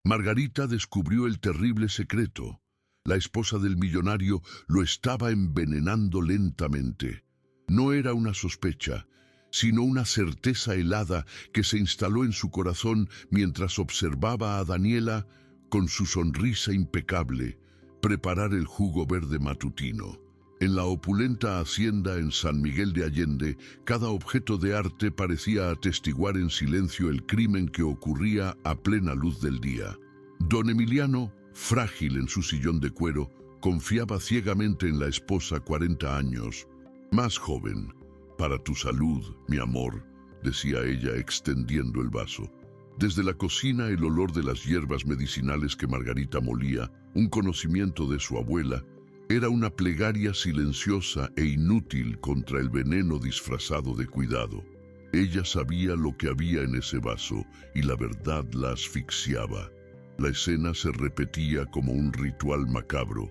Margarita descubrió el terrible secreto. La esposa del millonario lo estaba envenenando lentamente. No era una sospecha, sino una certeza helada que se instaló en su corazón mientras observaba a Daniela, con su sonrisa impecable, preparar el jugo verde matutino. En la opulenta hacienda en San Miguel de Allende, cada objeto de arte parecía atestiguar en silencio el crimen que ocurría a plena luz del día. Don Emiliano, frágil en su sillón de cuero, confiaba ciegamente en la esposa 40 años, más joven. «Para tu salud, mi amor», decía ella extendiendo el vaso. Desde la cocina el olor de las hierbas medicinales que Margarita molía, un conocimiento de su abuela, era una plegaria silenciosa e inútil contra el veneno disfrazado de cuidado. Ella sabía lo que había en ese vaso y la verdad la asfixiaba. La escena se repetía como un ritual macabro.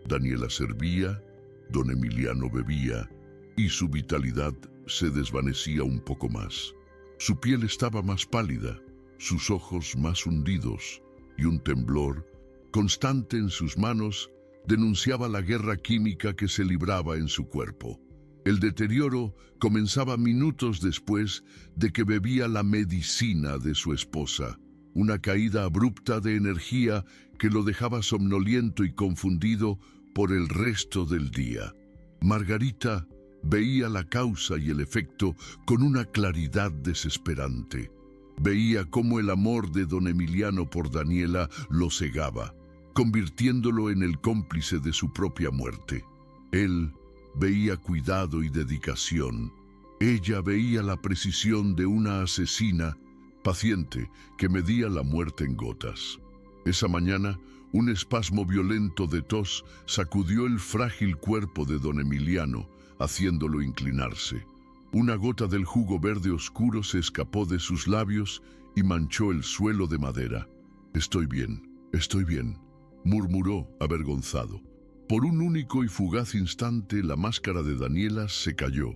Daniela servía, don Emiliano bebía, y su vitalidad se desvanecía un poco más. Su piel estaba más pálida, sus ojos más hundidos, y un temblor constante en sus manos denunciaba la guerra química que se libraba en su cuerpo. El deterioro comenzaba minutos después de que bebía la medicina de su esposa, una caída abrupta de energía que lo dejaba somnoliento y confundido por el resto del día. Margarita veía la causa y el efecto con una claridad desesperante. Veía cómo el amor de don Emiliano por Daniela lo cegaba, convirtiéndolo en el cómplice de su propia muerte. Él veía cuidado y dedicación. Ella veía la precisión de una asesina paciente que medía la muerte en gotas. Esa mañana, un espasmo violento de tos sacudió el frágil cuerpo de don Emiliano, haciéndolo inclinarse. Una gota del jugo verde oscuro se escapó de sus labios y manchó el suelo de madera. Estoy bien, murmuró avergonzado. Por un único y fugaz instante la máscara de Daniela se cayó.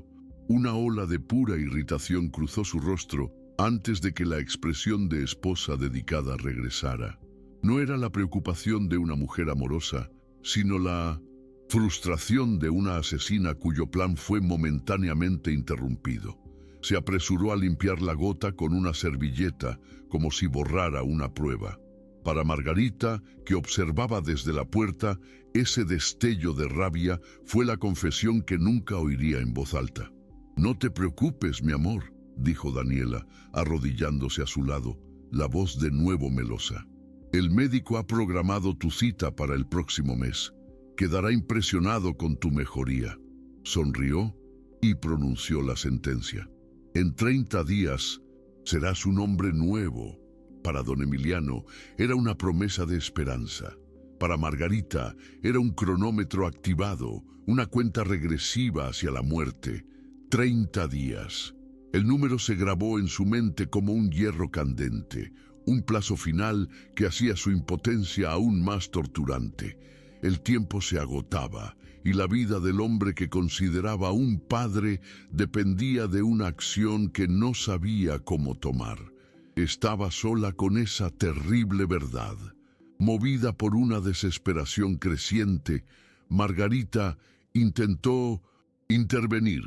Una ola de pura irritación cruzó su rostro antes de que la expresión de esposa dedicada regresara. No era la preocupación de una mujer amorosa, sino la frustración de una asesina cuyo plan fue momentáneamente interrumpido. Se apresuró a limpiar la gota con una servilleta, como si borrara una prueba. Para Margarita, que observaba desde la puerta, ese destello de rabia fue la confesión que nunca oiría en voz alta. «No te preocupes, mi amor», dijo Daniela, arrodillándose a su lado, la voz de nuevo melosa. «El médico ha programado tu cita para el próximo mes. Quedará impresionado con tu mejoría». Sonrió y pronunció la sentencia. «En 30 días serás un hombre nuevo». Para don Emiliano era una promesa de esperanza. Para Margarita era un cronómetro activado, una cuenta regresiva hacia la muerte. 30 días. El número se grabó en su mente como un hierro candente, un plazo final que hacía su impotencia aún más torturante. El tiempo se agotaba y la vida del hombre que consideraba un padre dependía de una acción que no sabía cómo tomar. Estaba sola con esa terrible verdad. Movida por una desesperación creciente, Margarita intentó intervenir.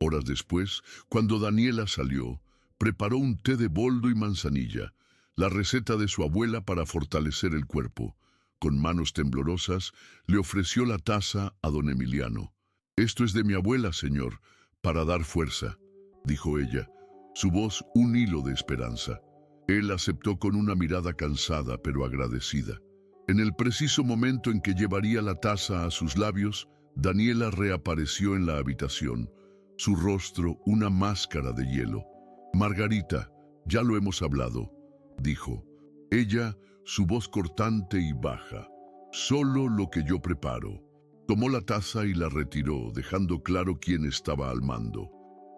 Horas después, cuando Daniela salió, preparó un té de boldo y manzanilla, la receta de su abuela para fortalecer el cuerpo. Con manos temblorosas, le ofreció la taza a don Emiliano. «Esto es de mi abuela, señor, para dar fuerza», dijo ella, su voz un hilo de esperanza. Él aceptó con una mirada cansada pero agradecida. En el preciso momento en que llevaría la taza a sus labios, Daniela reapareció en la habitación, su rostro una máscara de hielo. «Margarita, ya lo hemos hablado», dijo. Ella, su voz cortante y baja. «Solo lo que yo preparo». Tomó la taza y la retiró, dejando claro quién estaba al mando.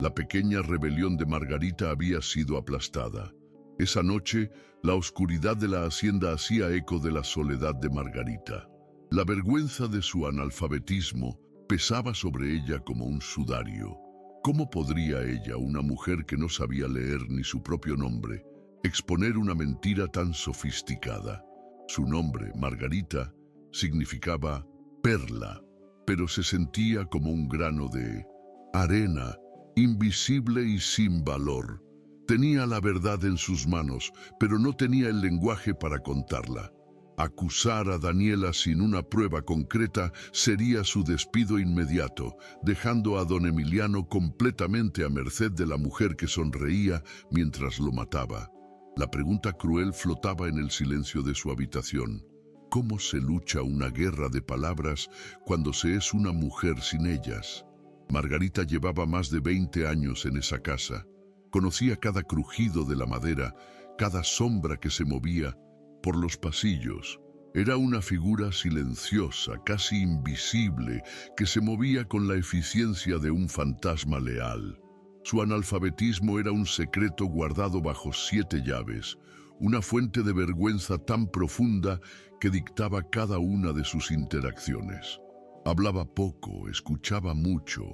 La pequeña rebelión de Margarita había sido aplastada. Esa noche, la oscuridad de la hacienda hacía eco de la soledad de Margarita. La vergüenza de su analfabetismo pesaba sobre ella como un sudario. ¿Cómo podría ella, una mujer que no sabía leer ni su propio nombre, exponer una mentira tan sofisticada. Su nombre, Margarita, significaba perla, pero se sentía como un grano de arena, invisible y sin valor. Tenía la verdad en sus manos, pero no tenía el lenguaje para contarla. Acusar a Daniela sin una prueba concreta sería su despido inmediato, dejando a don Emiliano completamente a merced de la mujer que sonreía mientras lo mataba. La pregunta cruel flotaba en el silencio de su habitación. ¿Cómo se lucha una guerra de palabras cuando se es una mujer sin ellas? Margarita llevaba más de 20 años en esa casa. Conocía cada crujido de la madera, cada sombra que se movía por los pasillos. Era una figura silenciosa, casi invisible, que se movía con la eficiencia de un fantasma leal. Su analfabetismo era un secreto guardado bajo 7 llaves, una fuente de vergüenza tan profunda que dictaba cada una de sus interacciones. Hablaba poco, escuchaba mucho,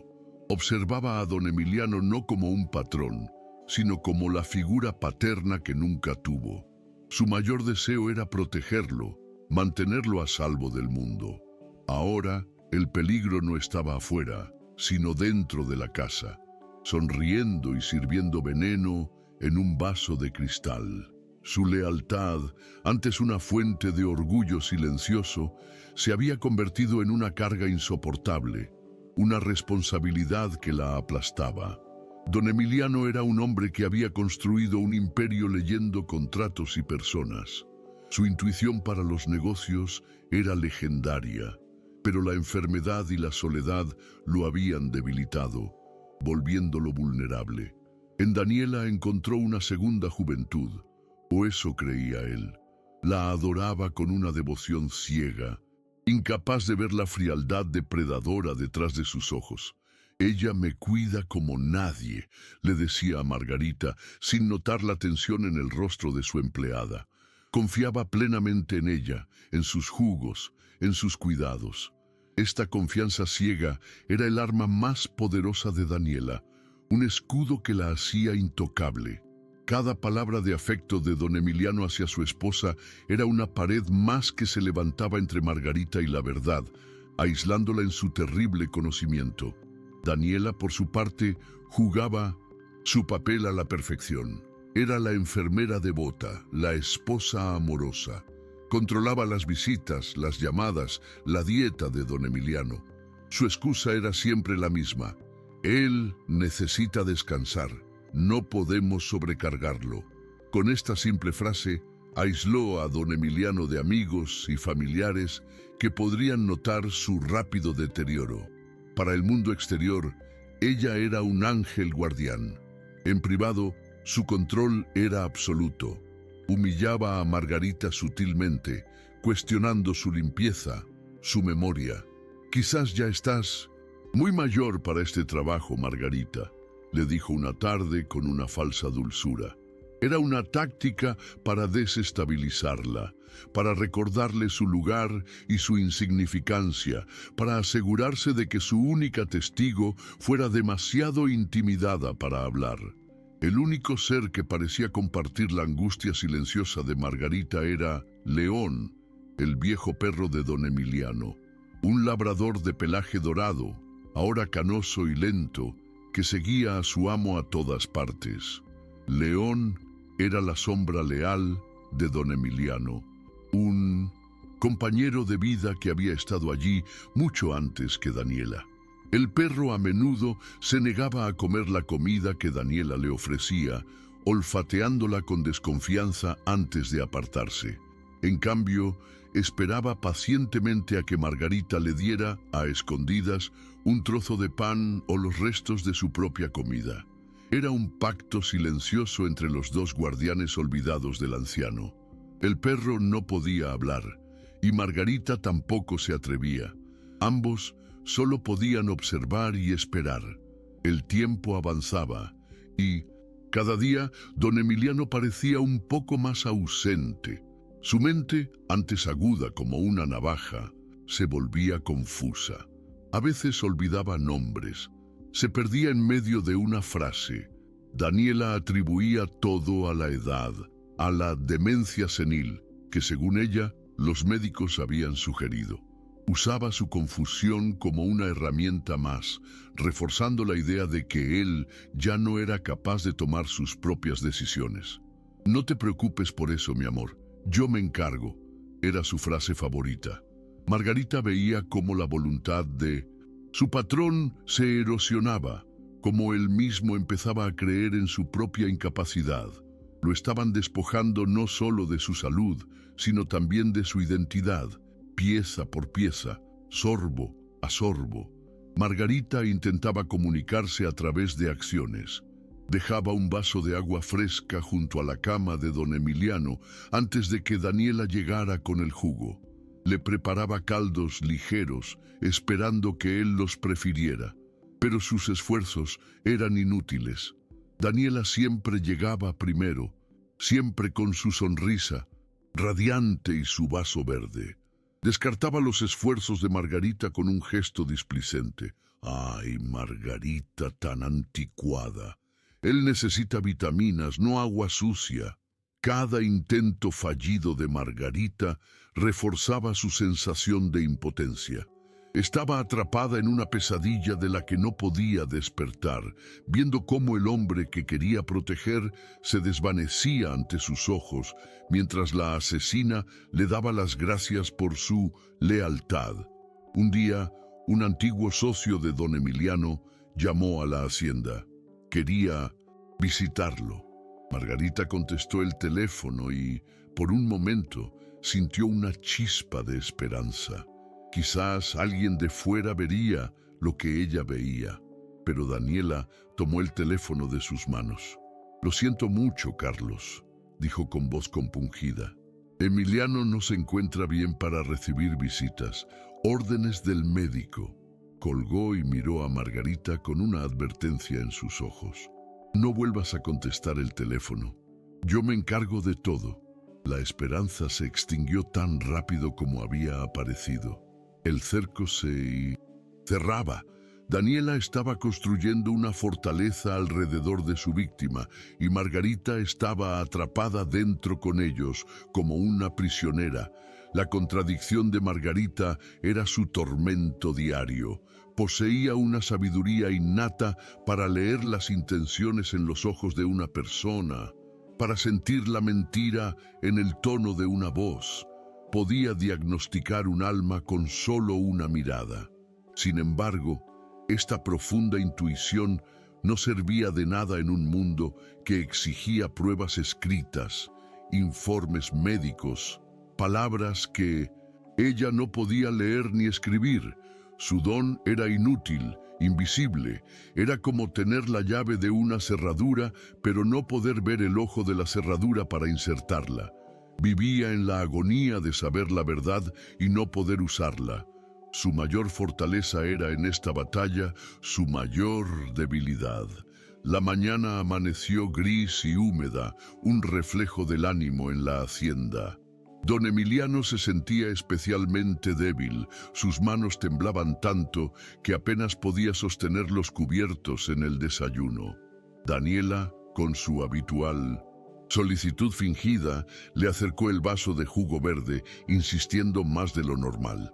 observaba a don Emiliano no como un patrón, sino como la figura paterna que nunca tuvo. Su mayor deseo era protegerlo, mantenerlo a salvo del mundo. Ahora, el peligro no estaba afuera, sino dentro de la casa, sonriendo y sirviendo veneno en un vaso de cristal. Su lealtad, antes una fuente de orgullo silencioso, se había convertido en una carga insoportable, una responsabilidad que la aplastaba. Don Emiliano era un hombre que había construido un imperio leyendo contratos y personas. Su intuición para los negocios era legendaria, pero la enfermedad y la soledad lo habían debilitado, volviéndolo vulnerable. En Daniela encontró una segunda juventud, o eso creía él. La adoraba con una devoción ciega, incapaz de ver la frialdad depredadora detrás de sus ojos. «Ella me cuida como nadie», le decía a Margarita, sin notar la tensión en el rostro de su empleada. Confiaba plenamente en ella, en sus jugos, en sus cuidados. Esta confianza ciega era el arma más poderosa de Daniela, un escudo que la hacía intocable. Cada palabra de afecto de don Emiliano hacia su esposa era una pared más que se levantaba entre Margarita y la verdad, aislándola en su terrible conocimiento. Daniela, por su parte, jugaba su papel a la perfección. Era la enfermera devota, la esposa amorosa. Controlaba las visitas, las llamadas, la dieta de don Emiliano. Su excusa era siempre la misma. Él necesita descansar. No podemos sobrecargarlo. Con esta simple frase, aisló a don Emiliano de amigos y familiares que podrían notar su rápido deterioro. Para el mundo exterior, ella era un ángel guardián. En privado, su control era absoluto. Humillaba a Margarita sutilmente, cuestionando su limpieza, su memoria. «Quizás ya estás muy mayor para este trabajo, Margarita», le dijo una tarde con una falsa dulzura. Era una táctica para desestabilizarla, para recordarle su lugar y su insignificancia, para asegurarse de que su única testigo fuera demasiado intimidada para hablar. El único ser que parecía compartir la angustia silenciosa de Margarita era León, el viejo perro de don Emiliano, un labrador de pelaje dorado, ahora canoso y lento, que seguía a su amo a todas partes. León era la sombra leal de don Emiliano, un compañero de vida que había estado allí mucho antes que Daniela. El perro a menudo se negaba a comer la comida que Daniela le ofrecía, olfateándola con desconfianza antes de apartarse. En cambio, esperaba pacientemente a que Margarita le diera, a escondidas, un trozo de pan o los restos de su propia comida. Era un pacto silencioso entre los dos guardianes olvidados del anciano. El perro no podía hablar, y Margarita tampoco se atrevía. Ambos solo podían observar y esperar. El tiempo avanzaba, y cada día don Emiliano parecía un poco más ausente. Su mente, antes aguda como una navaja, se volvía confusa. A veces olvidaba nombres. Se perdía en medio de una frase. Daniela atribuía todo a la edad, a la demencia senil que, según ella, los médicos habían sugerido. Usaba su confusión como una herramienta más, reforzando la idea de que él ya no era capaz de tomar sus propias decisiones. «No te preocupes por eso, mi amor. Yo me encargo», era su frase favorita. Margarita veía cómo la voluntad de su patrón se erosionaba, como él mismo empezaba a creer en su propia incapacidad. Lo estaban despojando no solo de su salud, sino también de su identidad, pieza por pieza, sorbo a sorbo. Margarita intentaba comunicarse a través de acciones. Dejaba un vaso de agua fresca junto a la cama de don Emiliano antes de que Daniela llegara con el jugo. Le preparaba caldos ligeros, esperando que él los prefiriera. Pero sus esfuerzos eran inútiles. Daniela siempre llegaba primero, siempre con su sonrisa, radiante y su vaso verde. Descartaba los esfuerzos de Margarita con un gesto displicente. ¡Ay, Margarita tan anticuada! Él necesita vitaminas, no agua sucia. Cada intento fallido de Margarita reforzaba su sensación de impotencia. Estaba atrapada en una pesadilla de la que no podía despertar, viendo cómo el hombre que quería proteger se desvanecía ante sus ojos, mientras la asesina le daba las gracias por su lealtad. Un día, un antiguo socio de don Emiliano llamó a la hacienda. Quería visitarlo. Margarita contestó el teléfono y, por un momento, sintió una chispa de esperanza. Quizás alguien de fuera vería lo que ella veía, pero Daniela tomó el teléfono de sus manos. «Lo siento mucho, Carlos», dijo con voz compungida. «Emiliano no se encuentra bien para recibir visitas. Órdenes del médico». Colgó y miró a Margarita con una advertencia en sus ojos. «No vuelvas a contestar el teléfono. Yo me encargo de todo». La esperanza se extinguió tan rápido como había aparecido. El cerco se cerraba. Daniela estaba construyendo una fortaleza alrededor de su víctima y Margarita estaba atrapada dentro con ellos, como una prisionera. La contradicción de Margarita era su tormento diario. Poseía una sabiduría innata para leer las intenciones en los ojos de una persona, para sentir la mentira en el tono de una voz. Podía diagnosticar un alma con solo una mirada. Sin embargo, esta profunda intuición no servía de nada en un mundo que exigía pruebas escritas, informes médicos, palabras que ella no podía leer ni escribir. Su don era inútil, invisible. Era como tener la llave de una cerradura, pero no poder ver el ojo de la cerradura para insertarla. Vivía en la agonía de saber la verdad y no poder usarla. Su mayor fortaleza era en esta batalla su mayor debilidad. La mañana amaneció gris y húmeda, un reflejo del ánimo en la hacienda. Don Emiliano se sentía especialmente débil, sus manos temblaban tanto que apenas podía sostener los cubiertos en el desayuno. Daniela, con su habitual solicitud fingida, le acercó el vaso de jugo verde, insistiendo más de lo normal.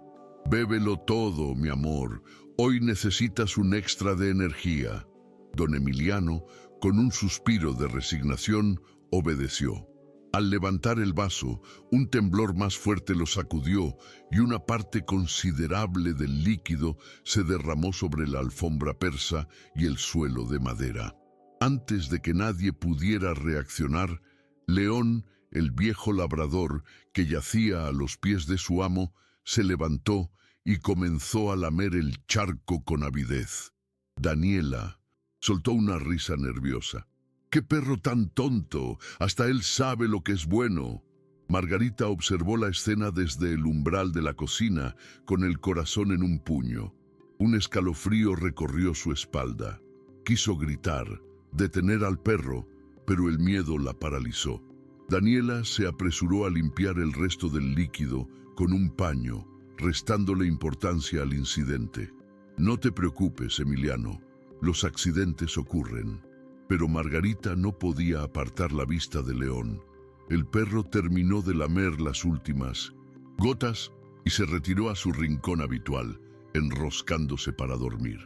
«Bébelo todo, mi amor. Hoy necesitas un extra de energía». Don Emiliano, con un suspiro de resignación, obedeció. Al levantar el vaso, un temblor más fuerte lo sacudió y una parte considerable del líquido se derramó sobre la alfombra persa y el suelo de madera. Antes de que nadie pudiera reaccionar, León, el viejo labrador que yacía a los pies de su amo, se levantó y comenzó a lamer el charco con avidez. Daniela soltó una risa nerviosa. «¡Qué perro tan tonto! Hasta él sabe lo que es bueno». Margarita observó la escena desde el umbral de la cocina, con el corazón en un puño. Un escalofrío recorrió su espalda. Quiso gritar, detener al perro, pero el miedo la paralizó. Daniela se apresuró a limpiar el resto del líquido con un paño, restándole importancia al incidente. «No te preocupes, Emiliano, los accidentes ocurren». Pero Margarita no podía apartar la vista de León. El perro terminó de lamer las últimas gotas y se retiró a su rincón habitual, enroscándose para dormir.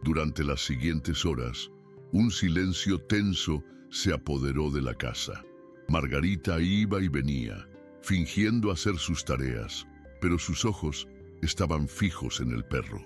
Durante las siguientes horas, un silencio tenso se apoderó de la casa. Margarita iba y venía, fingiendo hacer sus tareas, pero sus ojos estaban fijos en el perro.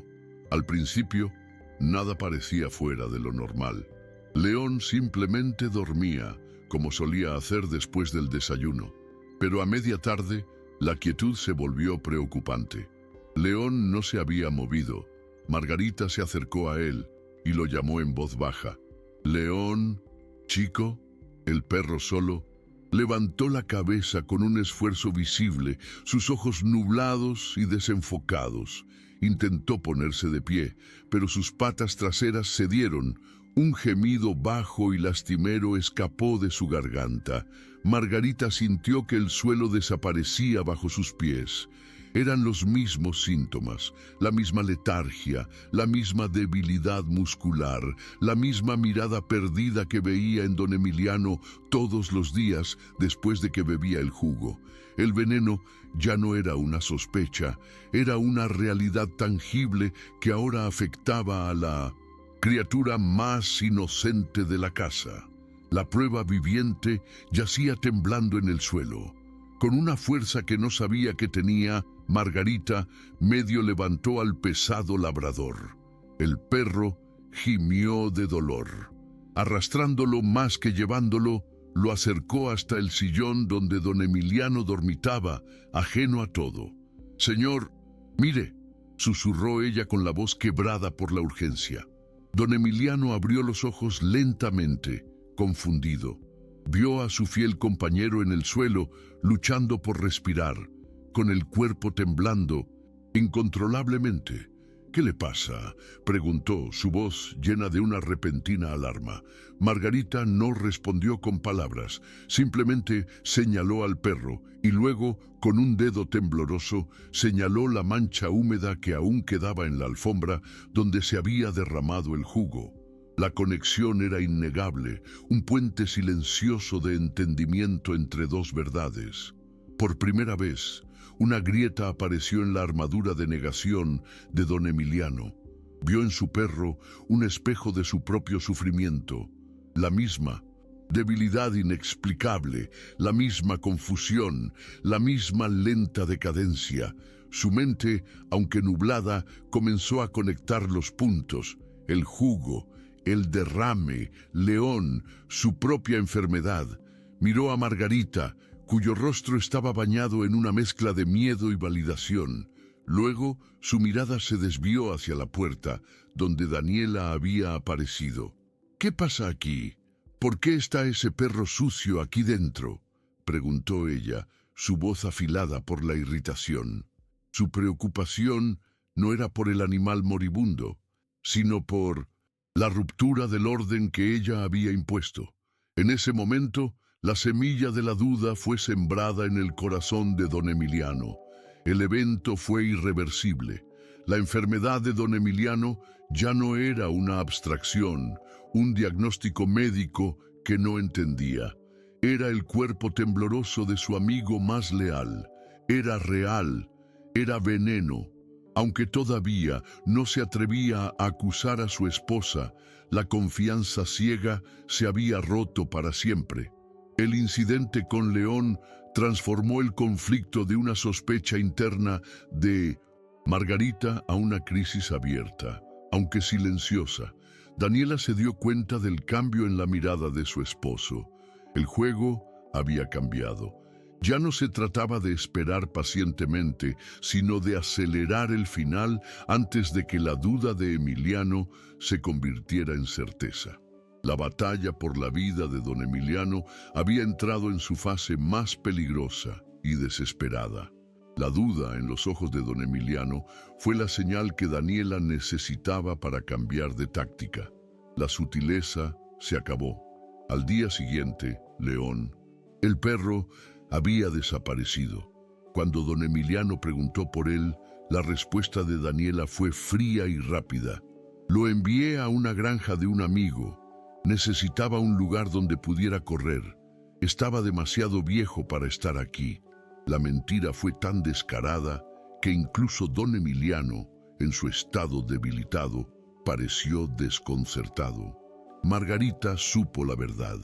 Al principio, nada parecía fuera de lo normal. León simplemente dormía, como solía hacer después del desayuno, pero a media tarde, la quietud se volvió preocupante. León no se había movido. Margarita se acercó a él y lo llamó en voz baja. «León, chico». El perro solo levantó la cabeza con un esfuerzo visible, sus ojos nublados y desenfocados. Intentó ponerse de pie, pero sus patas traseras cedieron. Un gemido bajo y lastimero escapó de su garganta. Margarita sintió que el suelo desaparecía bajo sus pies. Eran los mismos síntomas, la misma letargia, la misma debilidad muscular, la misma mirada perdida que veía en don Emiliano todos los días después de que bebía el jugo. El veneno ya no era una sospecha, era una realidad tangible que ahora afectaba a la criatura más inocente de la casa. La prueba viviente yacía temblando en el suelo. Con una fuerza que no sabía que tenía, Margarita medio levantó al pesado labrador. El perro gimió de dolor. Arrastrándolo más que llevándolo, lo acercó hasta el sillón donde don Emiliano dormitaba, ajeno a todo. «Señor, mire», susurró ella con la voz quebrada por la urgencia. Don Emiliano abrió los ojos lentamente, confundido. Vio a su fiel compañero en el suelo, luchando por respirar, con el cuerpo temblando incontrolablemente. «¿Qué le pasa?», preguntó, su voz llena de una repentina alarma. Margarita no respondió con palabras, simplemente señaló al perro y luego, con un dedo tembloroso, señaló la mancha húmeda que aún quedaba en la alfombra donde se había derramado el jugo. La conexión era innegable, un puente silencioso de entendimiento entre dos verdades. Por primera vez, una grieta apareció en la armadura de negación de don Emiliano. Vio en su perro un espejo de su propio sufrimiento, la misma debilidad inexplicable, la misma confusión, la misma lenta decadencia. Su mente, aunque nublada, comenzó a conectar los puntos, el jugo, el derrame, León, su propia enfermedad. Miró a Margarita, cuyo rostro estaba bañado en una mezcla de miedo y validación. Luego, su mirada se desvió hacia la puerta, donde Daniela había aparecido. «¿Qué pasa aquí? ¿Por qué está ese perro sucio aquí dentro?», preguntó ella, su voz afilada por la irritación. Su preocupación no era por el animal moribundo, sino por la ruptura del orden que ella había impuesto. En ese momento, la semilla de la duda fue sembrada en el corazón de don Emiliano. El evento fue irreversible. La enfermedad de don Emiliano ya no era una abstracción, un diagnóstico médico que no entendía. Era el cuerpo tembloroso de su amigo más leal. Era real, era veneno. Aunque todavía no se atrevía a acusar a su esposa, la confianza ciega se había roto para siempre. El incidente con León transformó el conflicto de una sospecha interna de Margarita a una crisis abierta, aunque silenciosa. Daniela se dio cuenta del cambio en la mirada de su esposo. El juego había cambiado. Ya no se trataba de esperar pacientemente, sino de acelerar el final antes de que la duda de Emiliano se convirtiera en certeza. La batalla por la vida de don Emiliano había entrado en su fase más peligrosa y desesperada. La duda en los ojos de don Emiliano fue la señal que Daniela necesitaba para cambiar de táctica. La sutileza se acabó. Al día siguiente, León, el perro, había desaparecido. Cuando don Emiliano preguntó por él, la respuesta de Daniela fue fría y rápida. «Lo envié a una granja de un amigo. Necesitaba un lugar donde pudiera correr. Estaba demasiado viejo para estar aquí. La mentira fue tan descarada que incluso don Emiliano, en su estado debilitado, pareció desconcertado. Margarita supo la verdad.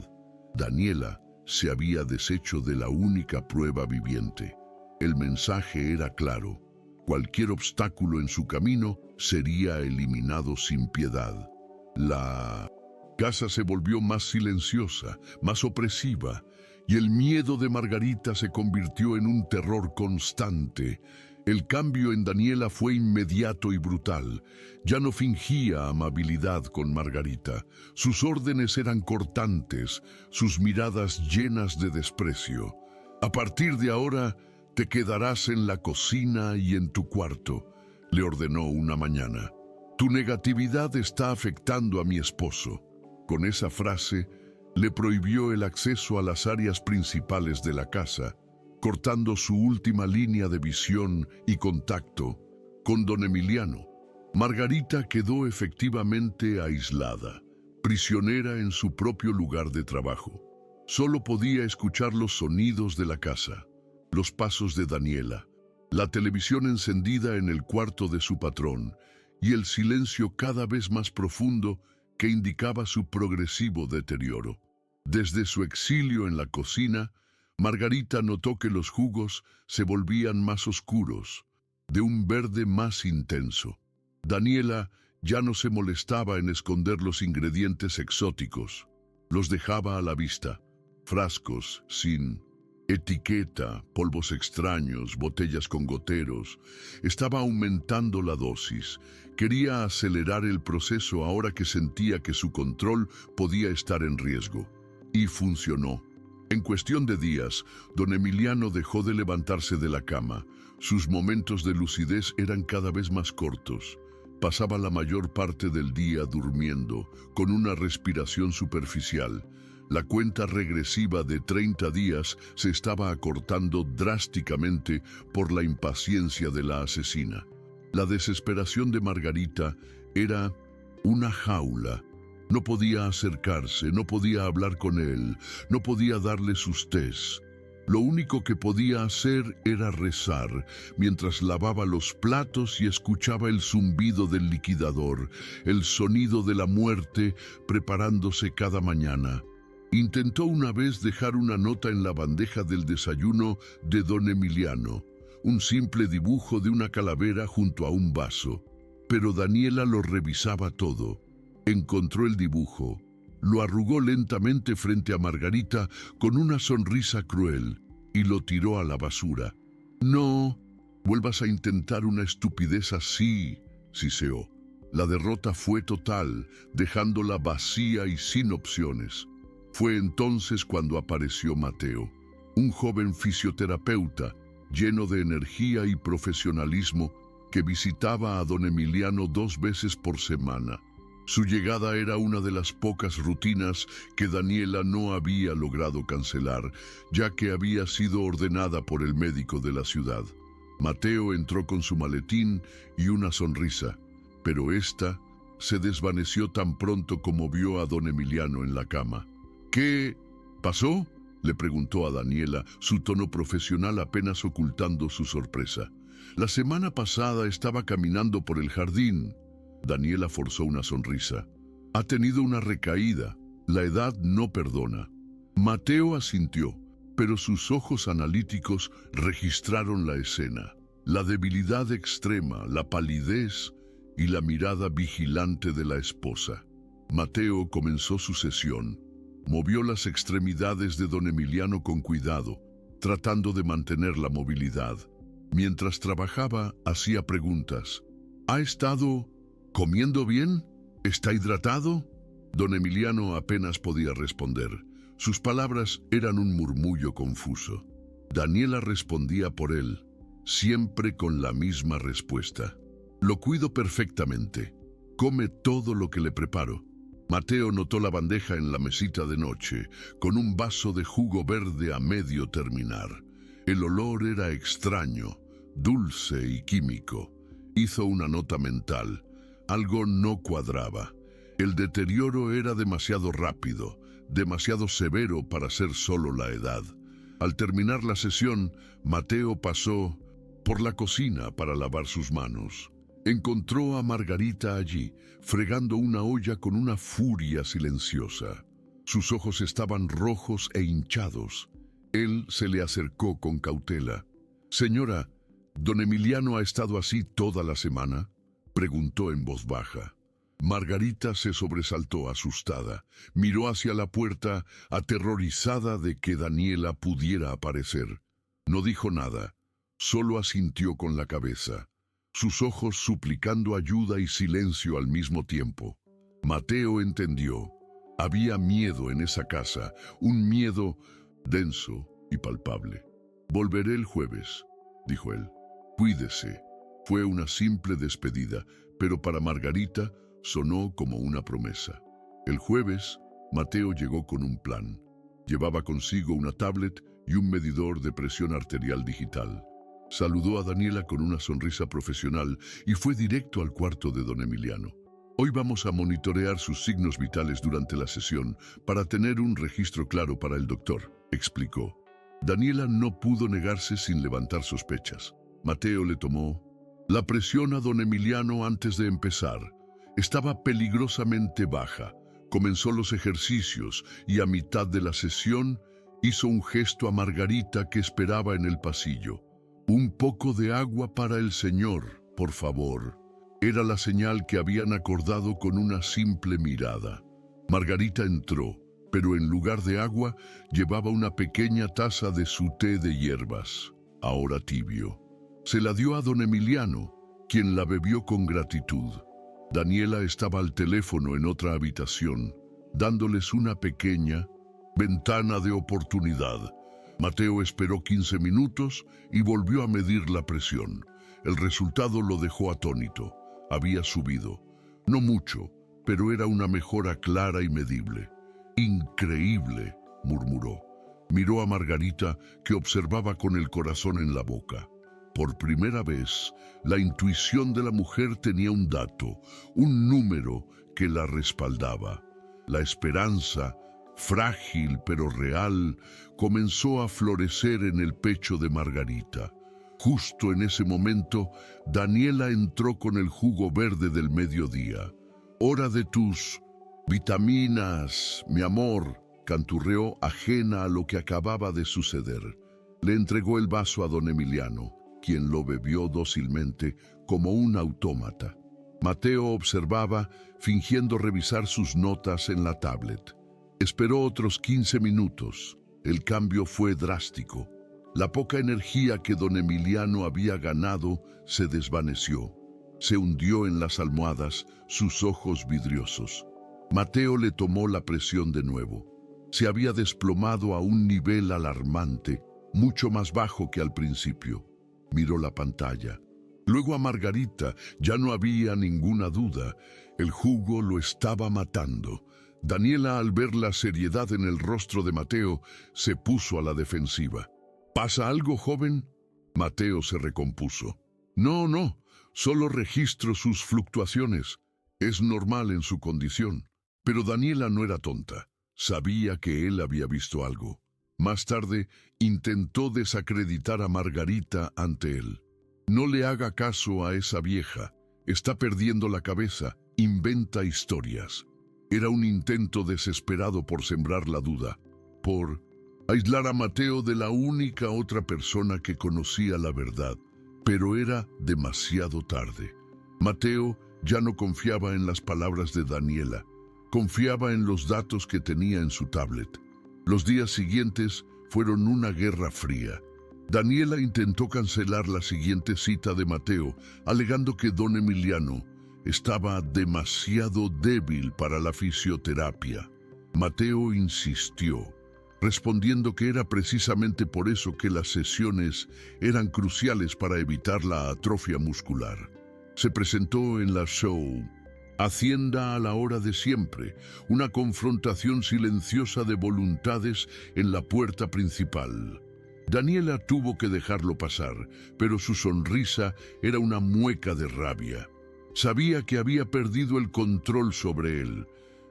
Daniela se había deshecho de la única prueba viviente. El mensaje era claro. Cualquier obstáculo en su camino sería eliminado sin piedad. La casa se volvió más silenciosa, más opresiva, y el miedo de Margarita se convirtió en un terror constante. El cambio en Daniela fue inmediato y brutal. Ya no fingía amabilidad con Margarita. Sus órdenes eran cortantes, sus miradas llenas de desprecio. A partir de ahora, te quedarás en la cocina y en tu cuarto, le ordenó una mañana. Tu negatividad está afectando a mi esposo. Con esa frase, le prohibió el acceso a las áreas principales de la casa, cortando su última línea de visión y contacto con don Emiliano. Margarita quedó efectivamente aislada, prisionera en su propio lugar de trabajo. Solo podía escuchar los sonidos de la casa, los pasos de Daniela, la televisión encendida en el cuarto de su patrón y el silencio cada vez más profundo que indicaba su progresivo deterioro. Desde su exilio en la cocina, Margarita notó que los jugos se volvían más oscuros, de un verde más intenso. Daniela ya no se molestaba en esconder los ingredientes exóticos. Los dejaba a la vista, frascos sin etiqueta, polvos extraños, botellas con goteros. Estaba aumentando la dosis. Quería acelerar el proceso ahora que sentía que su control podía estar en riesgo. Y funcionó. En cuestión de días, don Emiliano dejó de levantarse de la cama. Sus momentos de lucidez eran cada vez más cortos. Pasaba la mayor parte del día durmiendo, con una respiración superficial. La cuenta regresiva de 30 días se estaba acortando drásticamente por la impaciencia de la asesina. La desesperación de Margarita era una jaula. No podía acercarse, no podía hablar con él, no podía darle sus tés. Lo único que podía hacer era rezar, mientras lavaba los platos y escuchaba el zumbido del liquidador, el sonido de la muerte preparándose cada mañana. Intentó una vez dejar una nota en la bandeja del desayuno de don Emiliano, un simple dibujo de una calavera junto a un vaso. Pero Daniela lo revisaba todo. Encontró el dibujo, lo arrugó lentamente frente a Margarita con una sonrisa cruel y lo tiró a la basura. «No vuelvas a intentar una estupidez así», siseó. La derrota fue total, dejándola vacía y sin opciones. Fue entonces cuando apareció Mateo, un joven fisioterapeuta lleno de energía y profesionalismo que visitaba a don Emiliano 2 veces por semana. Su llegada era una de las pocas rutinas que Daniela no había logrado cancelar, ya que había sido ordenada por el médico de la ciudad. Mateo entró con su maletín y una sonrisa, pero ésta se desvaneció tan pronto como vio a don Emiliano en la cama. «¿Qué pasó?», le preguntó a Daniela, su tono profesional apenas ocultando su sorpresa. «La semana pasada estaba caminando por el jardín». Daniela forzó una sonrisa. «Ha tenido una recaída. La edad no perdona». Mateo asintió, pero sus ojos analíticos registraron la escena. La debilidad extrema, la palidez y la mirada vigilante de la esposa. Mateo comenzó su sesión. Movió las extremidades de don Emiliano con cuidado, tratando de mantener la movilidad. Mientras trabajaba, hacía preguntas. «¿Ha estado comiendo bien? ¿Está hidratado?». Don Emiliano apenas podía responder. Sus palabras eran un murmullo confuso. Daniela respondía por él, siempre con la misma respuesta. «Lo cuido perfectamente. Come todo lo que le preparo». Mateo notó la bandeja en la mesita de noche, con un vaso de jugo verde a medio terminar. El olor era extraño, dulce y químico. Hizo una nota mental. Algo no cuadraba. El deterioro era demasiado rápido, demasiado severo para ser solo la edad. Al terminar la sesión, Mateo pasó por la cocina para lavar sus manos. Encontró a Margarita allí, fregando una olla con una furia silenciosa. Sus ojos estaban rojos e hinchados. Él se le acercó con cautela. «Señora, ¿don Emiliano ha estado así toda la semana?», preguntó en voz baja. Margarita se sobresaltó asustada. Miró hacia la puerta, aterrorizada de que Daniela pudiera aparecer. No dijo nada, solo asintió con la cabeza, sus ojos suplicando ayuda y silencio al mismo tiempo. Mateo entendió. Había miedo en esa casa, un miedo denso y palpable. «Volveré el jueves», dijo él. «Cuídese». Fue una simple despedida, pero para Margarita sonó como una promesa. El jueves, Mateo llegó con un plan. Llevaba consigo una tablet y un medidor de presión arterial digital. Saludó a Daniela con una sonrisa profesional y fue directo al cuarto de don Emiliano. «Hoy vamos a monitorear sus signos vitales durante la sesión para tener un registro claro para el doctor», explicó. Daniela no pudo negarse sin levantar sospechas. Mateo le tomó la presión a don Emiliano antes de empezar. Estaba peligrosamente baja. Comenzó los ejercicios y a mitad de la sesión hizo un gesto a Margarita que esperaba en el pasillo. «Un poco de agua para el señor, por favor». Era la señal que habían acordado con una simple mirada. Margarita entró, pero en lugar de agua llevaba una pequeña taza de su té de hierbas, ahora tibio. Se la dio a don Emiliano, quien la bebió con gratitud. Daniela estaba al teléfono en otra habitación, dándoles una pequeña ventana de oportunidad. Mateo esperó 15 minutos y volvió a medir la presión. El resultado lo dejó atónito. Había subido. No mucho, pero era una mejora clara y medible. «Increíble», murmuró. Miró a Margarita, que observaba con el corazón en la boca. Por primera vez, la intuición de la mujer tenía un dato, un número que la respaldaba. La esperanza, frágil pero real, comenzó a florecer en el pecho de Margarita. Justo en ese momento, Daniela entró con el jugo verde del mediodía. «Hora de tus vitaminas, mi amor», canturreó, ajena a lo que acababa de suceder. Le entregó el vaso a don Emiliano, quien lo bebió dócilmente como un autómata. Mateo observaba, fingiendo revisar sus notas en la tablet. Esperó otros 15 minutos. El cambio fue drástico. La poca energía que don Emiliano había ganado se desvaneció. Se hundió en las almohadas, sus ojos vidriosos. Mateo le tomó la presión de nuevo. Se había desplomado a un nivel alarmante, mucho más bajo que al principio. Miró la pantalla. Luego a Margarita. Ya no había ninguna duda. El jugo lo estaba matando. Daniela, al ver la seriedad en el rostro de Mateo, se puso a la defensiva. «¿Pasa algo, joven?». Mateo se recompuso. No, solo registro sus fluctuaciones. Es normal en su condición». Pero Daniela no era tonta. Sabía que él había visto algo. Más tarde, intentó desacreditar a Margarita ante él. «No le haga caso a esa vieja. Está perdiendo la cabeza. Inventa historias». Era un intento desesperado por sembrar la duda, por aislar a Mateo de la única otra persona que conocía la verdad. Pero era demasiado tarde. Mateo ya no confiaba en las palabras de Daniela. Confiaba en los datos que tenía en su tablet. Los días siguientes fueron una guerra fría. Daniela intentó cancelar la siguiente cita de Mateo, alegando que don Emiliano estaba demasiado débil para la fisioterapia. Mateo insistió, respondiendo que era precisamente por eso que las sesiones eran cruciales para evitar la atrofia muscular. Se presentó en la show Hacienda a la hora de siempre, una confrontación silenciosa de voluntades en la puerta principal. Daniela tuvo que dejarlo pasar, pero su sonrisa era una mueca de rabia. Sabía que había perdido el control sobre él.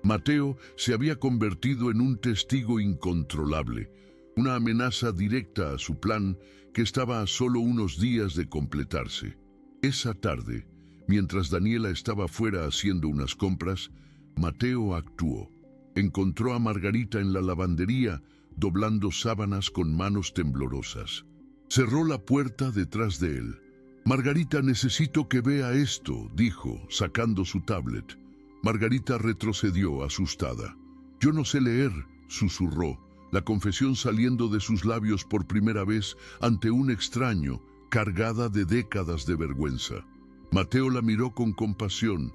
Mateo se había convertido en un testigo incontrolable, una amenaza directa a su plan que estaba a solo unos días de completarse. Esa tarde, mientras Daniela estaba fuera haciendo unas compras, Mateo actuó. Encontró a Margarita en la lavandería, doblando sábanas con manos temblorosas. Cerró la puerta detrás de él. «Margarita, necesito que vea esto», dijo, sacando su tablet. Margarita retrocedió, asustada. «Yo no sé leer», susurró, la confesión saliendo de sus labios por primera vez ante un extraño, cargada de décadas de vergüenza. Mateo la miró con compasión.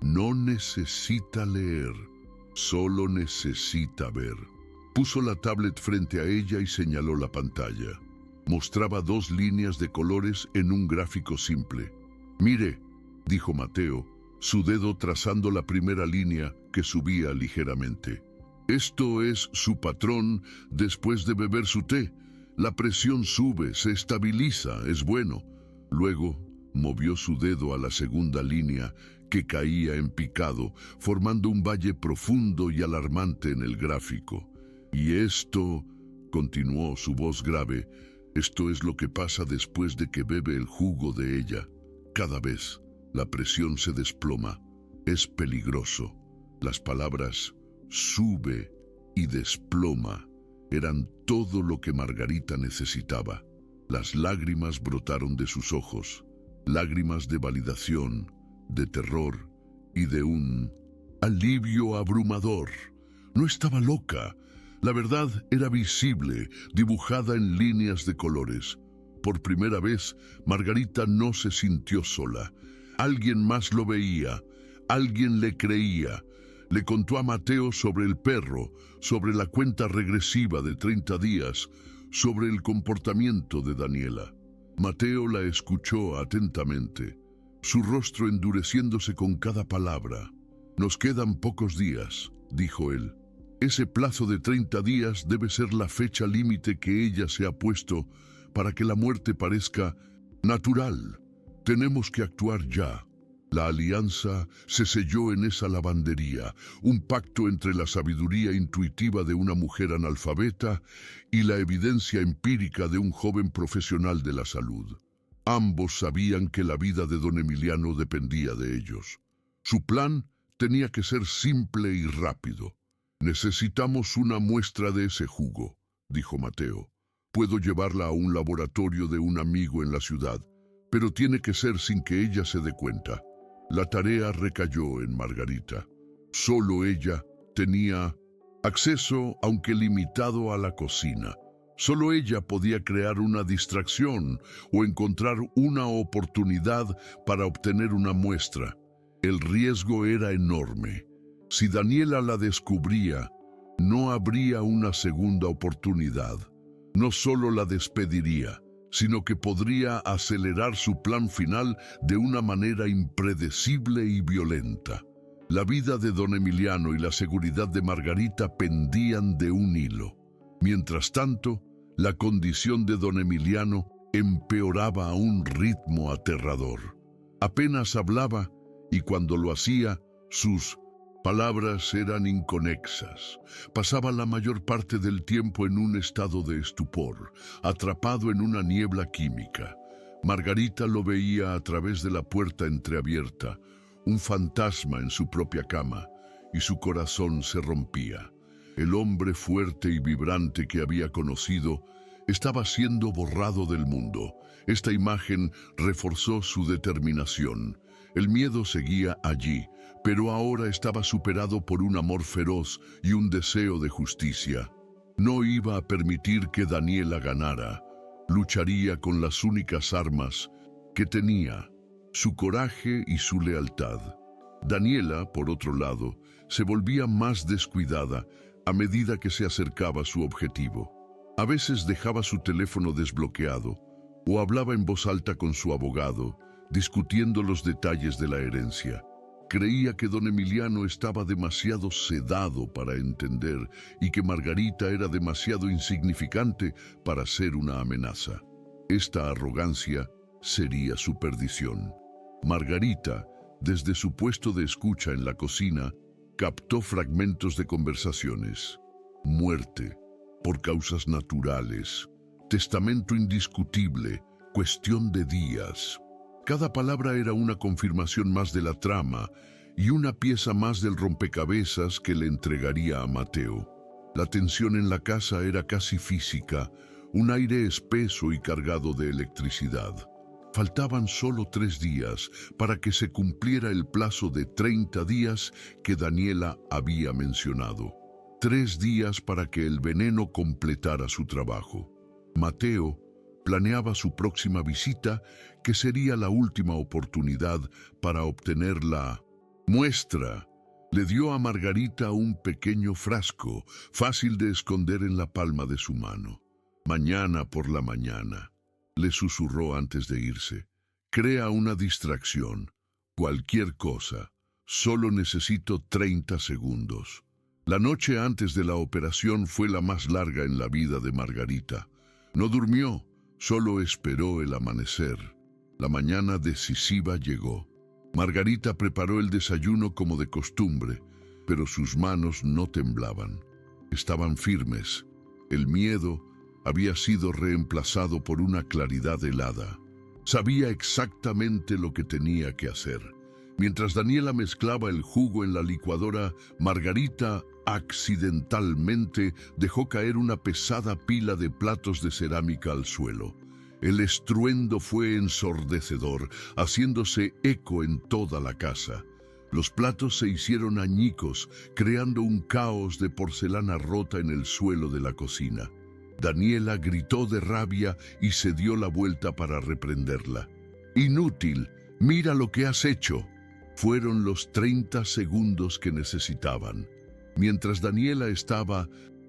«No necesita leer, solo necesita ver». Puso la tablet frente a ella y señaló la pantalla. Mostraba 2 líneas de colores en un gráfico simple. «Mire», dijo Mateo, su dedo trazando la primera línea que subía ligeramente. «Esto es su patrón después de beber su té. La presión sube, se estabiliza, es bueno». Luego movió su dedo a la segunda línea que caía en picado, formando un valle profundo y alarmante en el gráfico. «Y esto», continuó su voz grave, «esto es lo que pasa después de que bebe el jugo de ella. Cada vez la presión se desploma. Es peligroso». Las palabras «sube» y «desploma» eran todo lo que Margarita necesitaba. Las lágrimas brotaron de sus ojos, lágrimas de validación, de terror y de un alivio abrumador. No estaba loca. La verdad era visible, dibujada en líneas de colores. Por primera vez, Margarita no se sintió sola. Alguien más lo veía, alguien le creía. Le contó a Mateo sobre el perro, sobre la cuenta regresiva de 30 días, sobre el comportamiento de Daniela. Mateo la escuchó atentamente, su rostro endureciéndose con cada palabra. «Nos quedan pocos días», dijo él. «Ese plazo de 30 días debe ser la fecha límite que ella se ha puesto para que la muerte parezca natural. Tenemos que actuar ya». La alianza se selló en esa lavandería, un pacto entre la sabiduría intuitiva de una mujer analfabeta y la evidencia empírica de un joven profesional de la salud. Ambos sabían que la vida de don Emiliano dependía de ellos. Su plan tenía que ser simple y rápido. «Necesitamos una muestra de ese jugo», dijo Mateo. «Puedo llevarla a un laboratorio de un amigo en la ciudad, pero tiene que ser sin que ella se dé cuenta». La tarea recayó en Margarita. Solo ella tenía acceso, aunque limitado, a la cocina. Solo ella podía crear una distracción o encontrar una oportunidad para obtener una muestra. El riesgo era enorme. Si Daniela la descubría, no habría una segunda oportunidad. No solo la despediría, sino que podría acelerar su plan final de una manera impredecible y violenta. La vida de don Emiliano y la seguridad de Margarita pendían de un hilo. Mientras tanto, la condición de don Emiliano empeoraba a un ritmo aterrador. Apenas hablaba y cuando lo hacía, sus palabras eran inconexas. Pasaba la mayor parte del tiempo en un estado de estupor, atrapado en una niebla química. Margarita lo veía a través de la puerta entreabierta, un fantasma en su propia cama, y su corazón se rompía. El hombre fuerte y vibrante que había conocido estaba siendo borrado del mundo. Esta imagen reforzó su determinación. El miedo seguía allí, pero ahora estaba superado por un amor feroz y un deseo de justicia. No iba a permitir que Daniela ganara. Lucharía con las únicas armas que tenía, su coraje y su lealtad. Daniela, por otro lado, se volvía más descuidada a medida que se acercaba a su objetivo. A veces dejaba su teléfono desbloqueado o hablaba en voz alta con su abogado, discutiendo los detalles de la herencia. Creía que don Emiliano estaba demasiado sedado para entender y que Margarita era demasiado insignificante para ser una amenaza. Esta arrogancia sería su perdición. Margarita, desde su puesto de escucha en la cocina, captó fragmentos de conversaciones. Muerte, por causas naturales, testamento indiscutible, cuestión de días. Cada palabra era una confirmación más de la trama y una pieza más del rompecabezas que le entregaría a Mateo. La tensión en la casa era casi física, un aire espeso y cargado de electricidad. Faltaban solo 3 días para que se cumpliera el plazo de 30 días que Daniela había mencionado. 3 días para que el veneno completara su trabajo. Mateo planeaba su próxima visita, que sería la última oportunidad para obtener la muestra. Le dio a Margarita un pequeño frasco, fácil de esconder en la palma de su mano. Mañana por la mañana, le susurró antes de irse. Crea una distracción, cualquier cosa. Solo necesito 30 segundos. La noche antes de la operación fue la más larga en la vida de Margarita. No durmió, solo esperó el amanecer. La mañana decisiva llegó. Margarita preparó el desayuno como de costumbre, pero sus manos no temblaban. Estaban firmes. El miedo había sido reemplazado por una claridad helada. Sabía exactamente lo que tenía que hacer. Mientras Daniela mezclaba el jugo en la licuadora, Margarita accidentalmente dejó caer una pesada pila de platos de cerámica al suelo. El estruendo fue ensordecedor, haciéndose eco en toda la casa. Los platos se hicieron añicos, creando un caos de porcelana rota en el suelo de la cocina. Daniela gritó de rabia y se dio la vuelta para reprenderla. «Inútil, mira lo que has hecho». Fueron los 30 segundos que necesitaban. Mientras Daniela estaba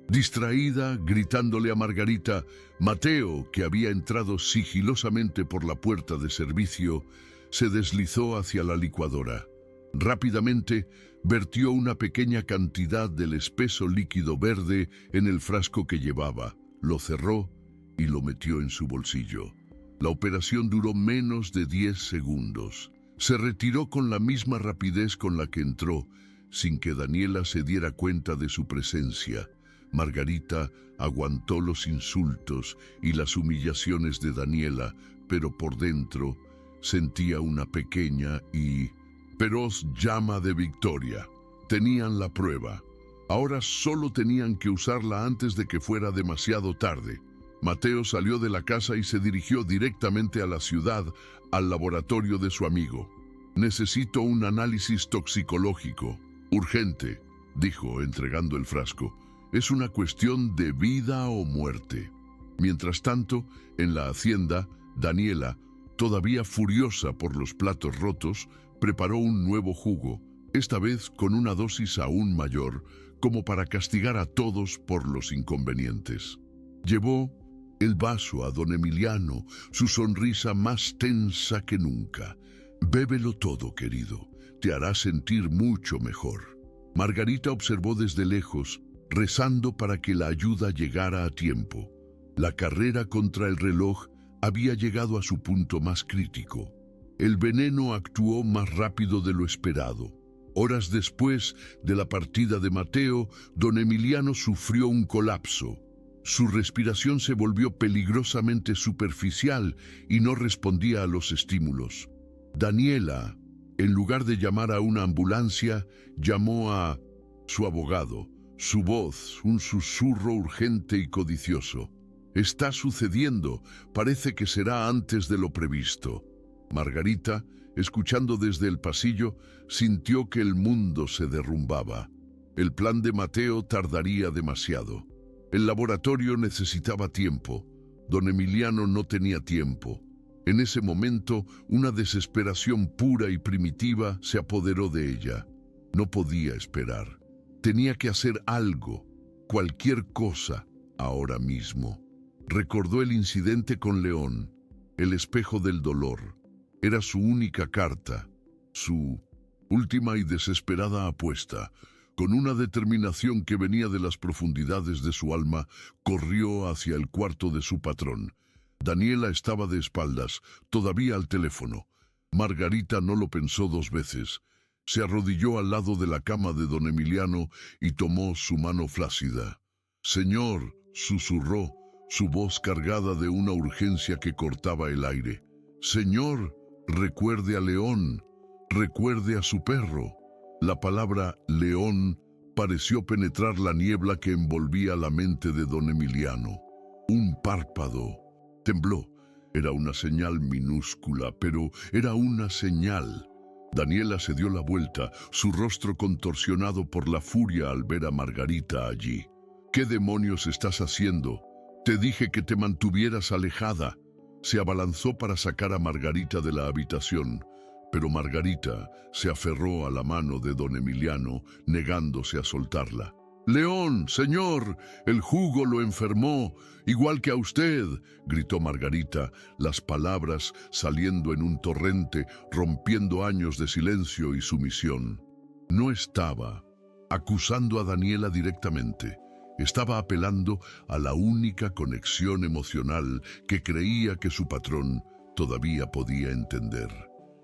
distraída, gritándole a Margarita, Mateo, que había entrado sigilosamente por la puerta de servicio, se deslizó hacia la licuadora. Rápidamente, vertió una pequeña cantidad del espeso líquido verde en el frasco que llevaba, lo cerró y lo metió en su bolsillo. La operación duró menos de 10 segundos. Se retiró con la misma rapidez con la que entró, sin que Daniela se diera cuenta de su presencia. Margarita aguantó los insultos y las humillaciones de Daniela, pero por dentro sentía una pequeña y feroz llama de victoria. Tenían la prueba. Ahora solo tenían que usarla antes de que fuera demasiado tarde. Mateo salió de la casa y se dirigió directamente a la ciudad, al laboratorio de su amigo. «Necesito un análisis toxicológico. Urgente», dijo, entregando el frasco. «Es una cuestión de vida o muerte». Mientras tanto, en la hacienda, Daniela, todavía furiosa por los platos rotos, preparó un nuevo jugo, esta vez con una dosis aún mayor, como para castigar a todos por los inconvenientes. Llevó el vaso a don Emiliano, su sonrisa más tensa que nunca. «Bébelo todo, querido. Te hará sentir mucho mejor». Margarita observó desde lejos, rezando para que la ayuda llegara a tiempo. La carrera contra el reloj había llegado a su punto más crítico. El veneno actuó más rápido de lo esperado. Horas después de la partida de Mateo, don Emiliano sufrió un colapso. Su respiración se volvió peligrosamente superficial y no respondía a los estímulos. Daniela, en lugar de llamar a una ambulancia, llamó a su abogado. Su voz, un susurro urgente y codicioso. «Está sucediendo. Parece que será antes de lo previsto». Margarita, escuchando desde el pasillo, sintió que el mundo se derrumbaba. El plan de Mateo tardaría demasiado. El laboratorio necesitaba tiempo. Don Emiliano no tenía tiempo. En ese momento, una desesperación pura y primitiva se apoderó de ella. No podía esperar. Tenía que hacer algo, cualquier cosa, ahora mismo. Recordó el incidente con León, el espejo del dolor. Era su única carta, su última y desesperada apuesta. Con una determinación que venía de las profundidades de su alma, corrió hacia el cuarto de su patrón. Daniela estaba de espaldas, todavía al teléfono. Margarita no lo pensó 2 veces. Se arrodilló al lado de la cama de don Emiliano y tomó su mano flácida. «Señor», susurró, su voz cargada de una urgencia que cortaba el aire. «Señor, recuerde a León, recuerde a su perro». La palabra «León» pareció penetrar la niebla que envolvía la mente de don Emiliano. Un párpado tembló. Era una señal minúscula, pero era una señal. Daniela se dio la vuelta, su rostro contorsionado por la furia al ver a Margarita allí. «¿Qué demonios estás haciendo? Te dije que te mantuvieras alejada». Se abalanzó para sacar a Margarita de la habitación, pero Margarita se aferró a la mano de don Emiliano, negándose a soltarla. «León, señor, el jugo lo enfermó, igual que a usted», gritó Margarita, las palabras saliendo en un torrente, rompiendo años de silencio y sumisión. No estaba acusando a Daniela directamente. Estaba apelando a la única conexión emocional que creía que su patrón todavía podía entender.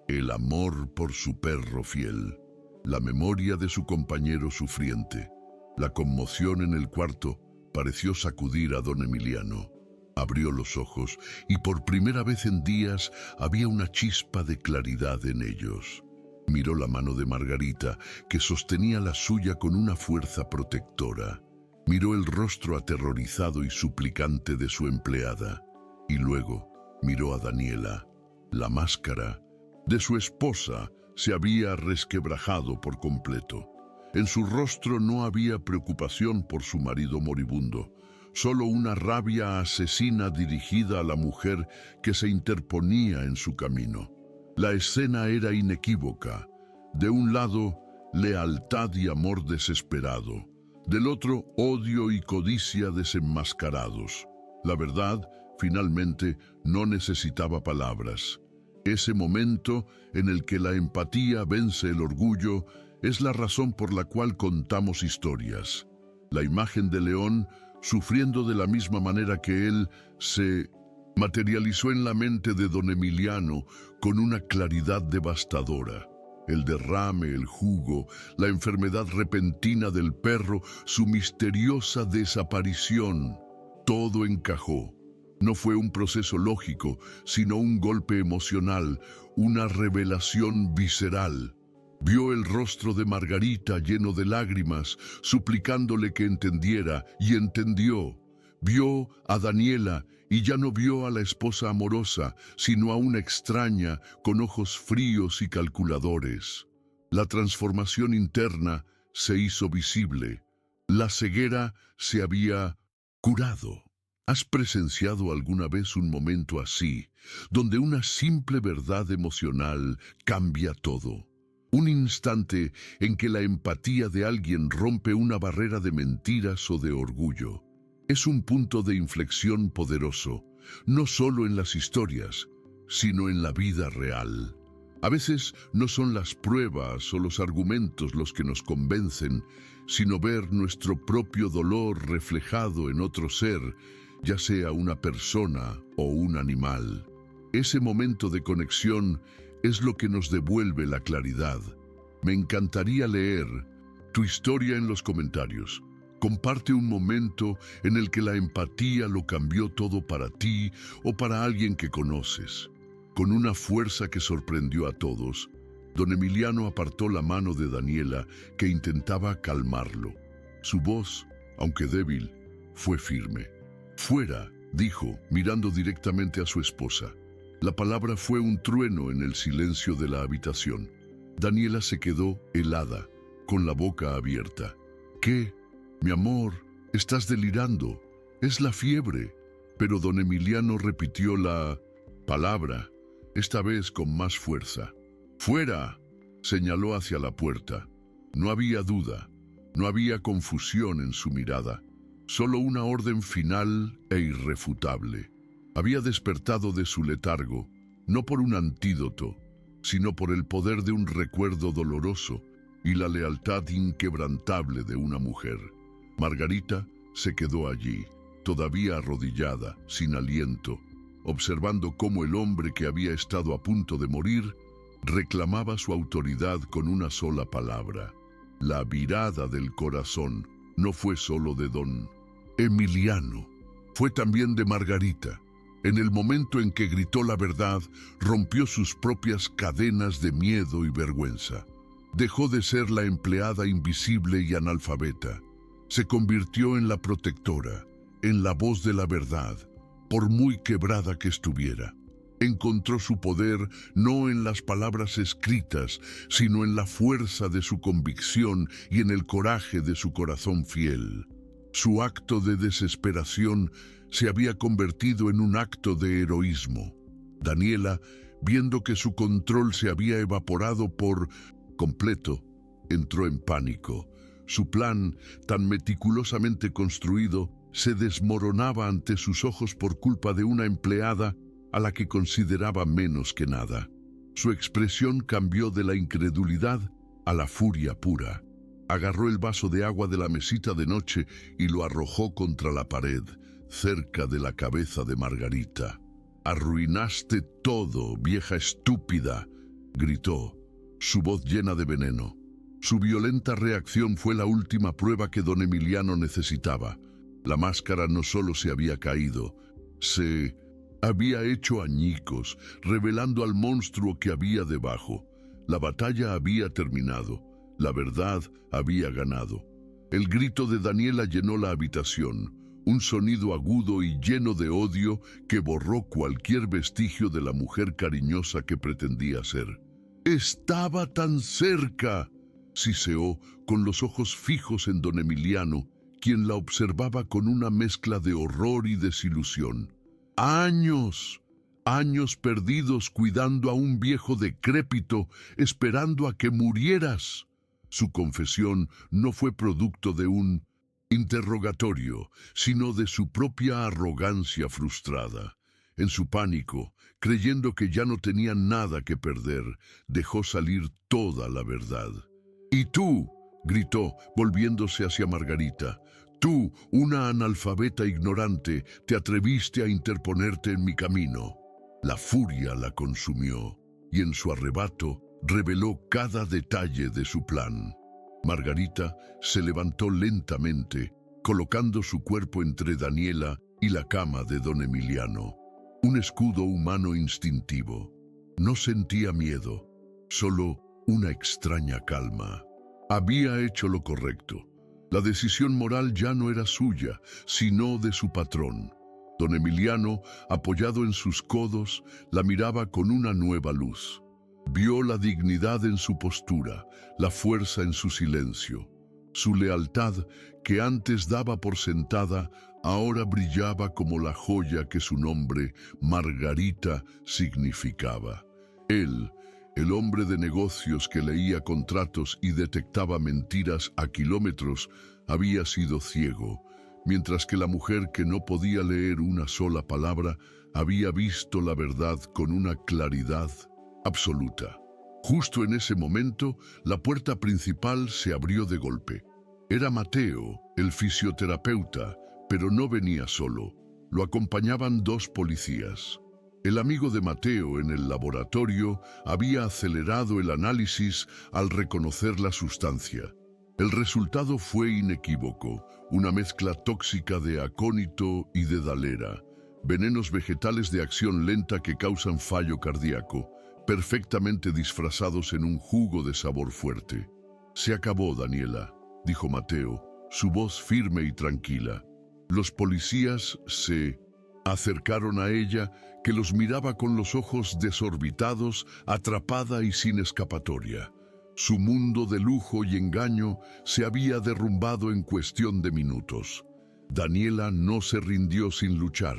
El amor por su perro fiel, la memoria de su compañero sufriente. La conmoción en el cuarto pareció sacudir a don Emiliano. Abrió los ojos y por primera vez en días había una chispa de claridad en ellos. Miró la mano de Margarita, que sostenía la suya con una fuerza protectora. Miró el rostro aterrorizado y suplicante de su empleada. Y luego miró a Daniela. La máscara de su esposa se había resquebrajado por completo. En su rostro no había preocupación por su marido moribundo, solo una rabia asesina dirigida a la mujer que se interponía en su camino. La escena era inequívoca. De un lado, lealtad y amor desesperado. Del otro, odio y codicia desenmascarados. La verdad, finalmente, no necesitaba palabras. Ese momento en el que la empatía vence el orgullo es la razón por la cual contamos historias. La imagen de León, sufriendo de la misma manera que él, se materializó en la mente de don Emiliano con una claridad devastadora. El derrame, el jugo, la enfermedad repentina del perro, su misteriosa desaparición, todo encajó. No fue un proceso lógico, sino un golpe emocional, una revelación visceral. Vio el rostro de Margarita lleno de lágrimas, suplicándole que entendiera, y entendió. Vio a Daniela y ya no vio a la esposa amorosa, sino a una extraña con ojos fríos y calculadores. La transformación interna se hizo visible. La ceguera se había curado. ¿Has presenciado alguna vez un momento así, donde una simple verdad emocional cambia todo? Un instante en que la empatía de alguien rompe una barrera de mentiras o de orgullo. Es un punto de inflexión poderoso, no solo en las historias, sino en la vida real. A veces no son las pruebas o los argumentos los que nos convencen, sino ver nuestro propio dolor reflejado en otro ser, ya sea una persona o un animal. Ese momento de conexión es lo que nos devuelve la claridad. Me encantaría leer tu historia en los comentarios. Comparte un momento en el que la empatía lo cambió todo para ti o para alguien que conoces. Con una fuerza que sorprendió a todos, don Emiliano apartó la mano de Daniela, que intentaba calmarlo. Su voz, aunque débil, fue firme. «Fuera», dijo, mirando directamente a su esposa. La palabra fue un trueno en el silencio de la habitación. Daniela se quedó helada, con la boca abierta. «¿Qué? Mi amor, estás delirando. Es la fiebre». Pero don Emiliano repitió la palabra, esta vez con más fuerza. «¡Fuera!», señaló hacia la puerta. No había duda, no había confusión en su mirada, solo una orden final e irrefutable. Había despertado de su letargo, no por un antídoto, sino por el poder de un recuerdo doloroso y la lealtad inquebrantable de una mujer. Margarita se quedó allí, todavía arrodillada, sin aliento, observando cómo el hombre que había estado a punto de morir Reclamaba su autoridad con una sola palabra. La virada del corazón no fue solo de don Emiliano, fue también de Margarita. En el momento en que gritó la verdad, rompió sus propias cadenas de miedo y vergüenza. Dejó de ser la empleada invisible y analfabeta. Se convirtió en la protectora, en la voz de la verdad, por muy quebrada que estuviera. Encontró su poder no en las palabras escritas, sino en la fuerza de su convicción y en el coraje de su corazón fiel. Su acto de desesperación se había convertido en un acto de heroísmo. Daniela, viendo que su control se había evaporado por completo, entró en pánico. Su plan, tan meticulosamente construido, se desmoronaba ante sus ojos por culpa de una empleada a la que consideraba menos que nada. Su expresión cambió de la incredulidad a la furia pura. Agarró el vaso de agua de la mesita de noche y lo arrojó contra la pared, cerca de la cabeza de Margarita. «Arruinaste todo, vieja estúpida», gritó, su voz llena de veneno. Su violenta reacción fue la última prueba que don Emiliano necesitaba. La máscara no solo se había caído, se había hecho añicos, revelando al monstruo que había debajo. La batalla había terminado. La verdad había ganado. El grito de Daniela llenó la habitación, un sonido agudo y lleno de odio que borró cualquier vestigio de la mujer cariñosa que pretendía ser. «¡Estaba tan cerca!», siseó con los ojos fijos en don Emiliano, quien la observaba con una mezcla de horror y desilusión. «¡Años! Años perdidos cuidando a un viejo decrépito, esperando a que murieras». Su confesión no fue producto de un interrogatorio, sino de su propia arrogancia frustrada. En su pánico, creyendo que ya no tenía nada que perder, dejó salir toda la verdad. «¿Y tú?», gritó, volviéndose hacia Margarita. «Tú, una analfabeta ignorante, te atreviste a interponerte en mi camino». La furia la consumió, y en su arrebato reveló cada detalle de su plan. Margarita se levantó lentamente, colocando su cuerpo entre Daniela y la cama de don Emiliano. Un escudo humano instintivo. No sentía miedo, solo una extraña calma. Había hecho lo correcto. La decisión moral ya no era suya, sino de su patrón. Don Emiliano, apoyado en sus codos, la miraba con una nueva luz. Vio la dignidad en su postura, la fuerza en su silencio. Su lealtad, que antes daba por sentada, ahora brillaba como la joya que su nombre, Margarita, significaba. Él, el hombre de negocios que leía contratos y detectaba mentiras a kilómetros, había sido ciego, mientras que la mujer que no podía leer una sola palabra había visto la verdad con una claridad absoluta. Justo en ese momento, la puerta principal se abrió de golpe. Era Mateo, el fisioterapeuta, pero no venía solo. Lo acompañaban dos policías. El amigo de Mateo en el laboratorio había acelerado el análisis al reconocer la sustancia. El resultado fue inequívoco, una mezcla tóxica de acónito y de dalera, venenos vegetales de acción lenta que causan fallo cardíaco, perfectamente disfrazados en un jugo de sabor fuerte. «Se acabó, Daniela», dijo Mateo, su voz firme y tranquila. Los policías se acercaron a ella, que los miraba con los ojos desorbitados, atrapada y sin escapatoria. Su mundo de lujo y engaño se había derrumbado en cuestión de minutos. Daniela no se rindió sin luchar.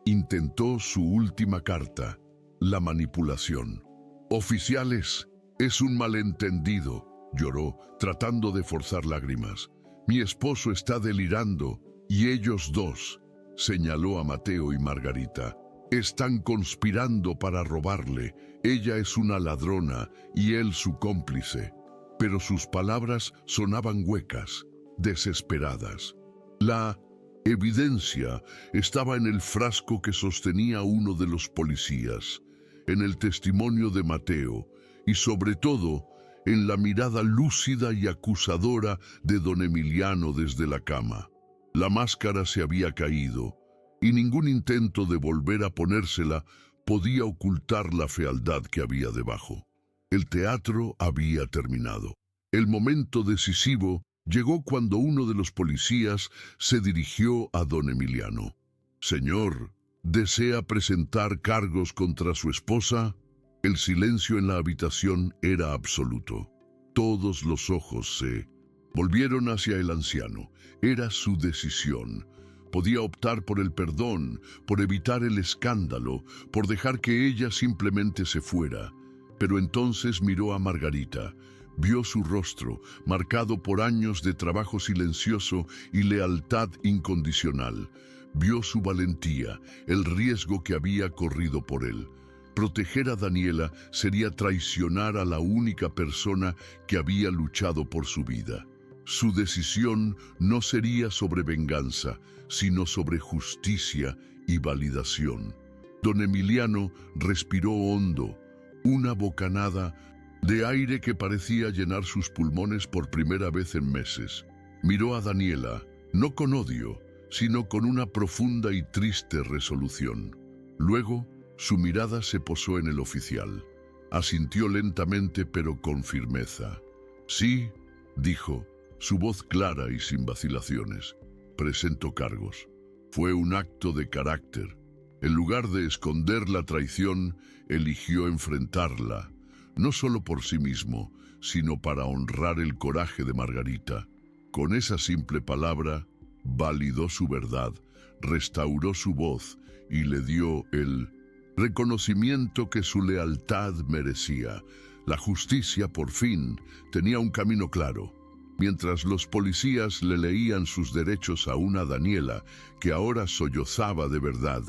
Intentó su última carta, la manipulación. «Oficiales, es un malentendido», lloró, tratando de forzar lágrimas. «Mi esposo está delirando, y ellos dos», señaló a Mateo y Margarita, «están conspirando para robarle. Ella es una ladrona y él su cómplice». Pero sus palabras sonaban huecas, desesperadas. La evidencia estaba en el frasco que sostenía uno de los policías, en el testimonio de Mateo, y sobre todo en la mirada lúcida y acusadora de don Emiliano desde la cama. La máscara se había caído, y ningún intento de volver a ponérsela podía ocultar la fealdad que había debajo. El teatro había terminado. El momento decisivo llegó cuando uno de los policías se dirigió a don Emiliano. «Señor, ¿desea presentar cargos contra su esposa?» El silencio en la habitación era absoluto. Todos los ojos se volvieron hacia el anciano. Era su decisión. Podía optar por el perdón, por evitar el escándalo, por dejar que ella simplemente se fuera. Pero entonces miró a Margarita. Vio su rostro, marcado por años de trabajo silencioso y lealtad incondicional. Vio su valentía, el riesgo que había corrido por él. Proteger a Daniela sería traicionar a la única persona que había luchado por su vida. Su decisión no sería sobre venganza, sino sobre justicia y validación. Don Emiliano respiró hondo, una bocanada de aire que parecía llenar sus pulmones por primera vez en meses. Miró a Daniela, no con odio, sino con una profunda y triste resolución. Luego, su mirada se posó en el oficial. Asintió lentamente pero con firmeza. «Sí», dijo, su voz clara y sin vacilaciones. «Presento cargos». Fue un acto de carácter. En lugar de esconder la traición, eligió enfrentarla, no solo por sí mismo, sino para honrar el coraje de Margarita. Con esa simple palabra, validó su verdad, restauró su voz y le dio el reconocimiento que su lealtad merecía. La justicia, por fin, tenía un camino claro. Mientras los policías le leían sus derechos a una Daniela que ahora sollozaba de verdad,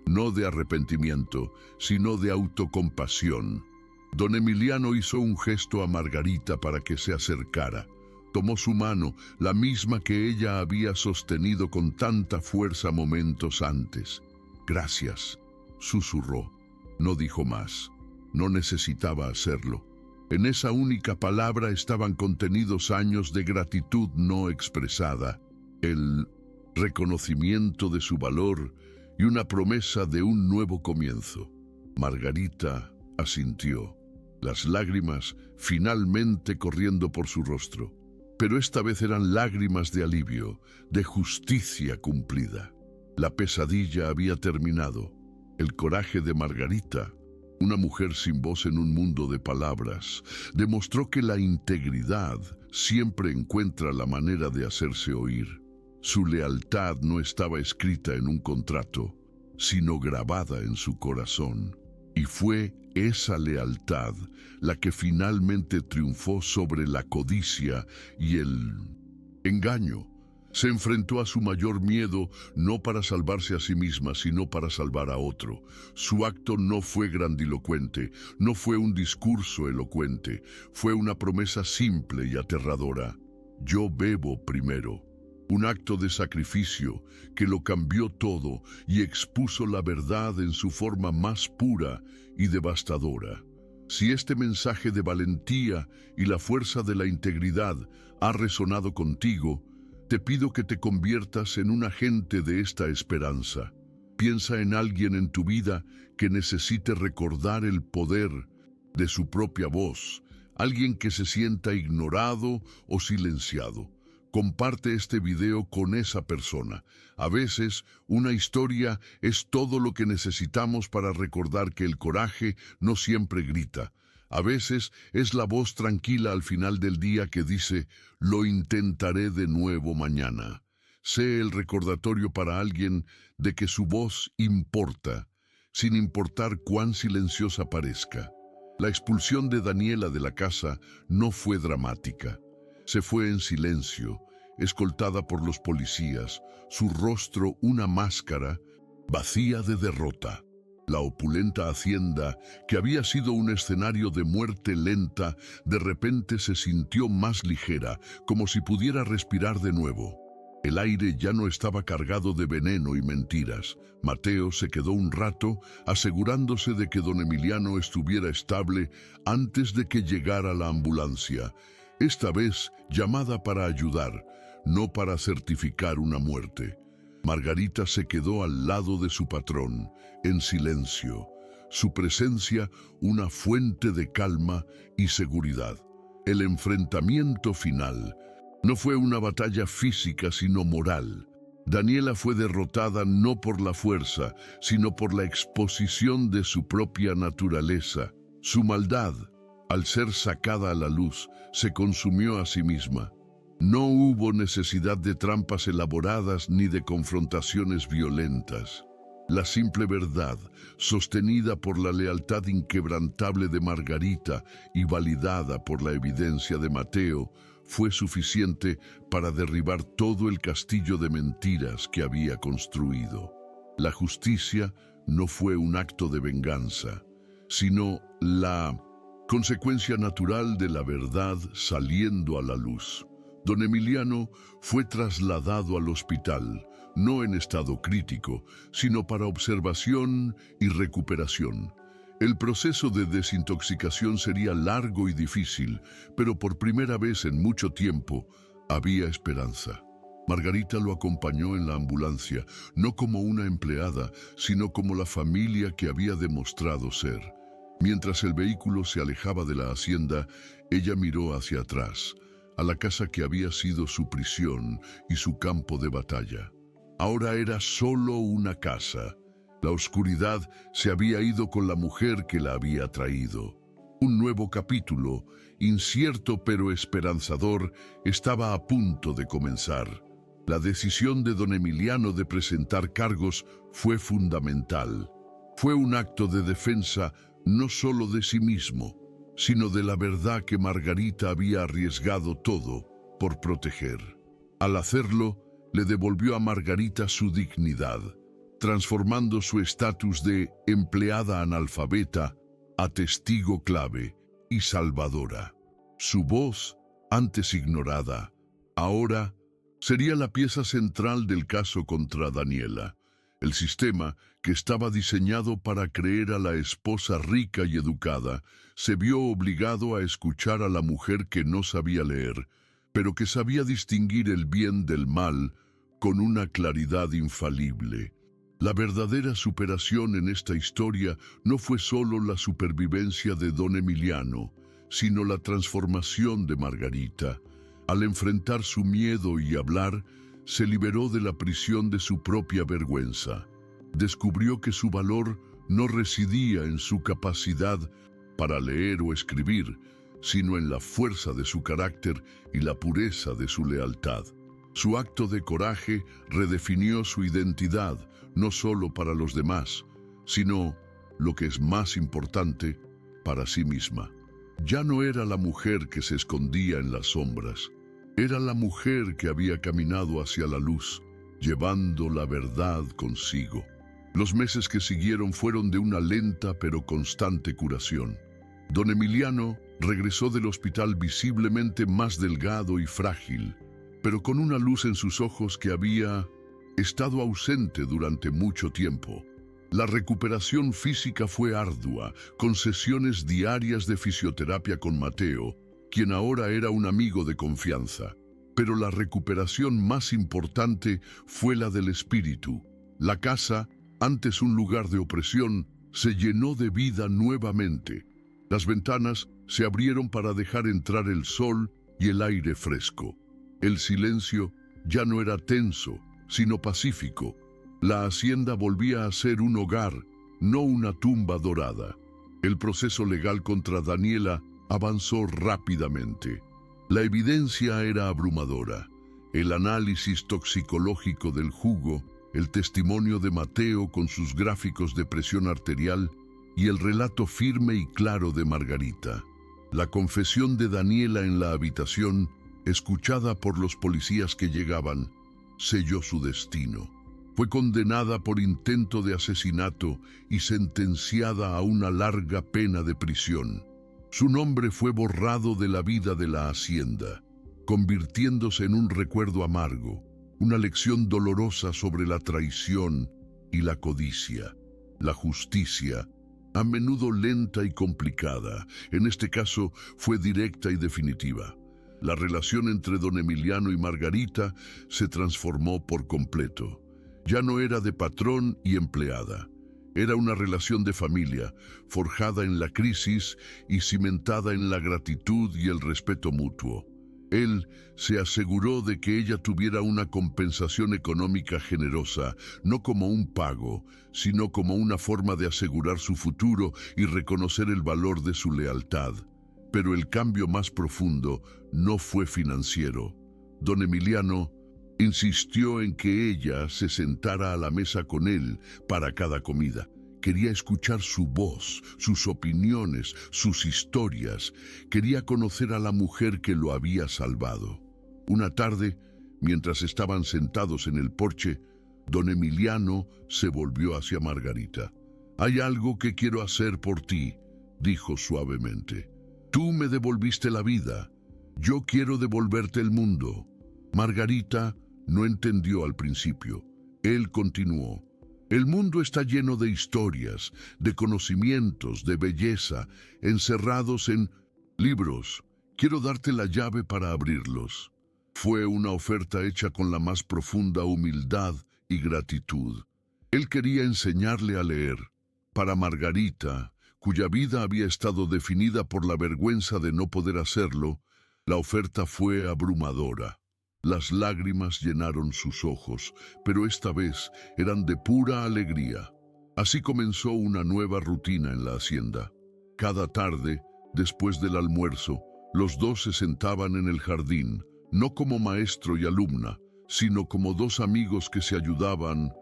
no de arrepentimiento, sino de autocompasión. Don Emiliano hizo un gesto a Margarita para que se acercara. Tomó su mano, la misma que ella había sostenido con tanta fuerza momentos antes. «Gracias», susurró. No dijo más. No necesitaba hacerlo. En esa única palabra estaban contenidos años de gratitud no expresada, el reconocimiento de su valor y una promesa de un nuevo comienzo. Margarita asintió, las lágrimas finalmente corriendo por su rostro. Pero esta vez eran lágrimas de alivio, de justicia cumplida. La pesadilla había terminado. El coraje de Margarita, una mujer sin voz en un mundo de palabras, demostró que la integridad siempre encuentra la manera de hacerse oír. Su lealtad no estaba escrita en un contrato, sino grabada en su corazón. Y fue esa lealtad la que finalmente triunfó sobre la codicia y el engaño. Se enfrentó a su mayor miedo no para salvarse a sí misma, sino para salvar a otro. Su acto no fue grandilocuente, no fue un discurso elocuente, fue una promesa simple y aterradora. «Yo bebo primero». Un acto de sacrificio que lo cambió todo y expuso la verdad en su forma más pura y devastadora. Si este mensaje de valentía y la fuerza de la integridad ha resonado contigo, te pido que te conviertas en un agente de esta esperanza. Piensa en alguien en tu vida que necesite recordar el poder de su propia voz, alguien que se sienta ignorado o silenciado. Comparte este video con esa persona. A veces, una historia es todo lo que necesitamos para recordar que el coraje no siempre grita. A veces es la voz tranquila al final del día que dice, «Lo intentaré de nuevo mañana». Sé el recordatorio para alguien de que su voz importa, sin importar cuán silenciosa parezca. La expulsión de Daniela de la casa no fue dramática. Se fue en silencio, escoltada por los policías, su rostro una máscara vacía de derrota. La opulenta hacienda, que había sido un escenario de muerte lenta, de repente se sintió más ligera, como si pudiera respirar de nuevo. El aire ya no estaba cargado de veneno y mentiras. Mateo se quedó un rato asegurándose de que don Emiliano estuviera estable antes de que llegara la ambulancia, esta vez llamada para ayudar, no para certificar una muerte. Margarita se quedó al lado de su patrón, en silencio, su presencia una fuente de calma y seguridad. El enfrentamiento final no fue una batalla física, sino moral. Daniela fue derrotada no por la fuerza, sino por la exposición de su propia naturaleza. Su maldad, al ser sacada a la luz, se consumió a sí misma. No hubo necesidad de trampas elaboradas ni de confrontaciones violentas. La simple verdad, sostenida por la lealtad inquebrantable de Margarita y validada por la evidencia de Mateo, fue suficiente para derribar todo el castillo de mentiras que había construido. La justicia no fue un acto de venganza, sino la consecuencia natural de la verdad saliendo a la luz. Don Emiliano fue trasladado al hospital, no en estado crítico, sino para observación y recuperación. El proceso de desintoxicación sería largo y difícil, pero por primera vez en mucho tiempo había esperanza. Margarita lo acompañó en la ambulancia, no como una empleada, sino como la familia que había demostrado ser. Mientras el vehículo se alejaba de la hacienda, ella miró hacia atrás, a la casa que había sido su prisión y su campo de batalla. Ahora era solo una casa. La oscuridad se había ido con la mujer que la había traído. Un nuevo capítulo, incierto pero esperanzador, estaba a punto de comenzar. La decisión de don Emiliano de presentar cargos fue fundamental. Fue un acto de defensa no solo de sí mismo, sino de la verdad que Margarita había arriesgado todo por proteger. Al hacerlo, le devolvió a Margarita su dignidad, transformando su estatus de empleada analfabeta a testigo clave y salvadora. Su voz, antes ignorada, ahora sería la pieza central del caso contra Daniela. El sistema, que estaba diseñado para creer a la esposa rica y educada, se vio obligado a escuchar a la mujer que no sabía leer, pero que sabía distinguir el bien del mal con una claridad infalible. La verdadera superación en esta historia no fue solo la supervivencia de don Emiliano, sino la transformación de Margarita. Al enfrentar su miedo y hablar, se liberó de la prisión de su propia vergüenza. Descubrió que su valor no residía en su capacidad para leer o escribir, sino en la fuerza de su carácter y la pureza de su lealtad. Su acto de coraje redefinió su identidad, no solo para los demás, sino, lo que es más importante, para sí misma. Ya no era la mujer que se escondía en las sombras, era la mujer que había caminado hacia la luz, llevando la verdad consigo. Los meses que siguieron fueron de una lenta pero constante curación. Don Emiliano regresó del hospital visiblemente más delgado y frágil, pero con una luz en sus ojos que había estado ausente durante mucho tiempo. La recuperación física fue ardua, con sesiones diarias de fisioterapia con Mateo, quien ahora era un amigo de confianza. Pero la recuperación más importante fue la del espíritu. La casa, antes un lugar de opresión, se llenó de vida nuevamente. Las ventanas se abrieron para dejar entrar el sol y el aire fresco. El silencio ya no era tenso, sino pacífico. La hacienda volvía a ser un hogar, no una tumba dorada. El proceso legal contra Daniela avanzó rápidamente. La evidencia era abrumadora. El análisis toxicológico del jugo, el testimonio de Mateo con sus gráficos de presión arterial y el relato firme y claro de Margarita. La confesión de Daniela en la habitación, escuchada por los policías que llegaban, selló su destino. Fue condenada por intento de asesinato y sentenciada a una larga pena de prisión. Su nombre fue borrado de la vida de la hacienda, convirtiéndose en un recuerdo amargo. una lección dolorosa sobre la traición y la codicia. La justicia, a menudo lenta y complicada, en este caso fue directa y definitiva. La relación entre don Emiliano y Margarita se transformó por completo. Ya no era de patrón y empleada. Era una relación de familia, forjada en la crisis y cimentada en la gratitud y el respeto mutuo. Él se aseguró de que ella tuviera una compensación económica generosa, no como un pago, sino como una forma de asegurar su futuro y reconocer el valor de su lealtad. Pero el cambio más profundo no fue financiero. Don Emiliano insistió en que ella se sentara a la mesa con él para cada comida. Quería escuchar su voz, sus opiniones, sus historias. Quería conocer a la mujer que lo había salvado. Una tarde, mientras estaban sentados en el porche, don Emiliano se volvió hacia Margarita. «Hay algo que quiero hacer por ti», dijo suavemente. «Tú me devolviste la vida. Yo quiero devolverte el mundo». Margarita no entendió al principio. Él continuó. «El mundo está lleno de historias, de conocimientos, de belleza, encerrados en libros. Quiero darte la llave para abrirlos». Fue una oferta hecha con la más profunda humildad y gratitud. Él quería enseñarle a leer. Para Margarita, cuya vida había estado definida por la vergüenza de no poder hacerlo, la oferta fue abrumadora. Las lágrimas llenaron sus ojos, pero esta vez eran de pura alegría. Así comenzó una nueva rutina en la hacienda. Cada tarde, después del almuerzo, los dos se sentaban en el jardín, no como maestro y alumna, sino como dos amigos que se ayudaban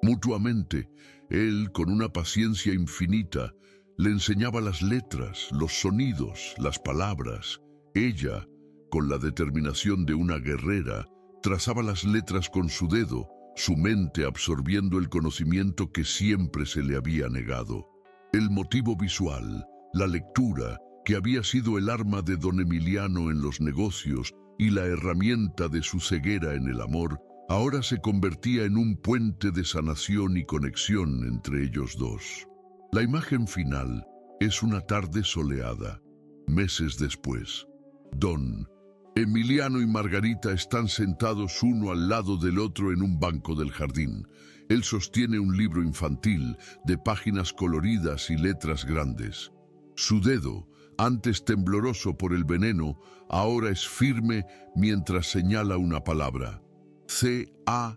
mutuamente. Él, con una paciencia infinita, le enseñaba las letras, los sonidos, las palabras. Ella, con la determinación de una guerrera, trazaba las letras con su dedo, su mente absorbiendo el conocimiento que siempre se le había negado. El motivo visual, la lectura, que había sido el arma de don Emiliano en los negocios y la herramienta de su ceguera en el amor, ahora se convertía en un puente de sanación y conexión entre ellos dos. La imagen final es una tarde soleada. Meses después, don Emiliano y Margarita están sentados uno al lado del otro en un banco del jardín. Él sostiene un libro infantil de páginas coloridas y letras grandes. Su dedo, antes tembloroso por el veneno, ahora es firme mientras señala una palabra. C-A-S-A,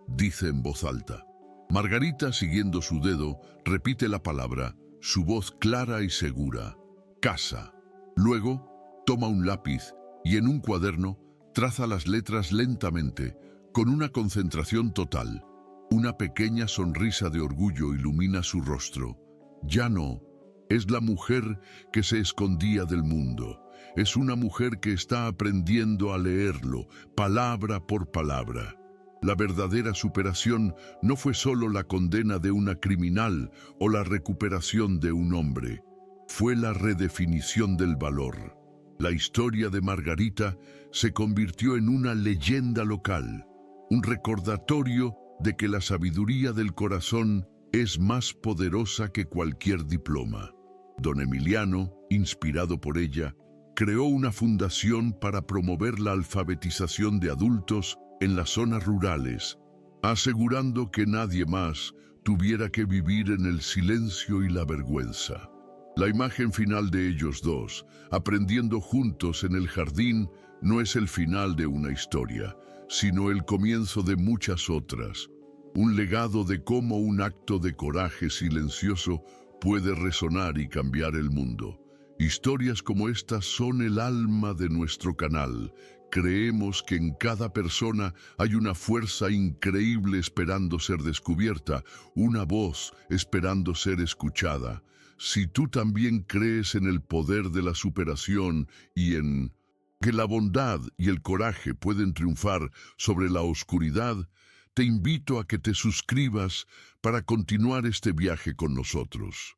dice en voz alta. Margarita, siguiendo su dedo, repite la palabra, su voz clara y segura. Casa. Luego, toma un lápiz y en un cuaderno traza las letras lentamente, con una concentración total. Una pequeña sonrisa de orgullo ilumina su rostro. Ya no. Es la mujer que se escondía del mundo. Es una mujer que está aprendiendo a leerlo, palabra por palabra. La verdadera superación no fue solo la condena de una criminal o la recuperación de un hombre. Fue la redefinición del valor. La historia de Margarita se convirtió en una leyenda local, un recordatorio de que la sabiduría del corazón es más poderosa que cualquier diploma. Don Emiliano, inspirado por ella, creó una fundación para promover la alfabetización de adultos en las zonas rurales, asegurando que nadie más tuviera que vivir en el silencio y la vergüenza. La imagen final de ellos dos, aprendiendo juntos en el jardín, no es el final de una historia, sino el comienzo de muchas otras. Un legado de cómo un acto de coraje silencioso puede resonar y cambiar el mundo. Historias como estas son el alma de nuestro canal. Creemos que en cada persona hay una fuerza increíble esperando ser descubierta, una voz esperando ser escuchada. Si tú también crees en el poder de la superación y en que la bondad y el coraje pueden triunfar sobre la oscuridad, te invito a que te suscribas para continuar este viaje con nosotros.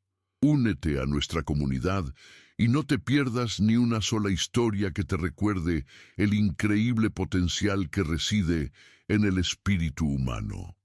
Únete a nuestra comunidad y no te pierdas ni una sola historia que te recuerde el increíble potencial que reside en el espíritu humano.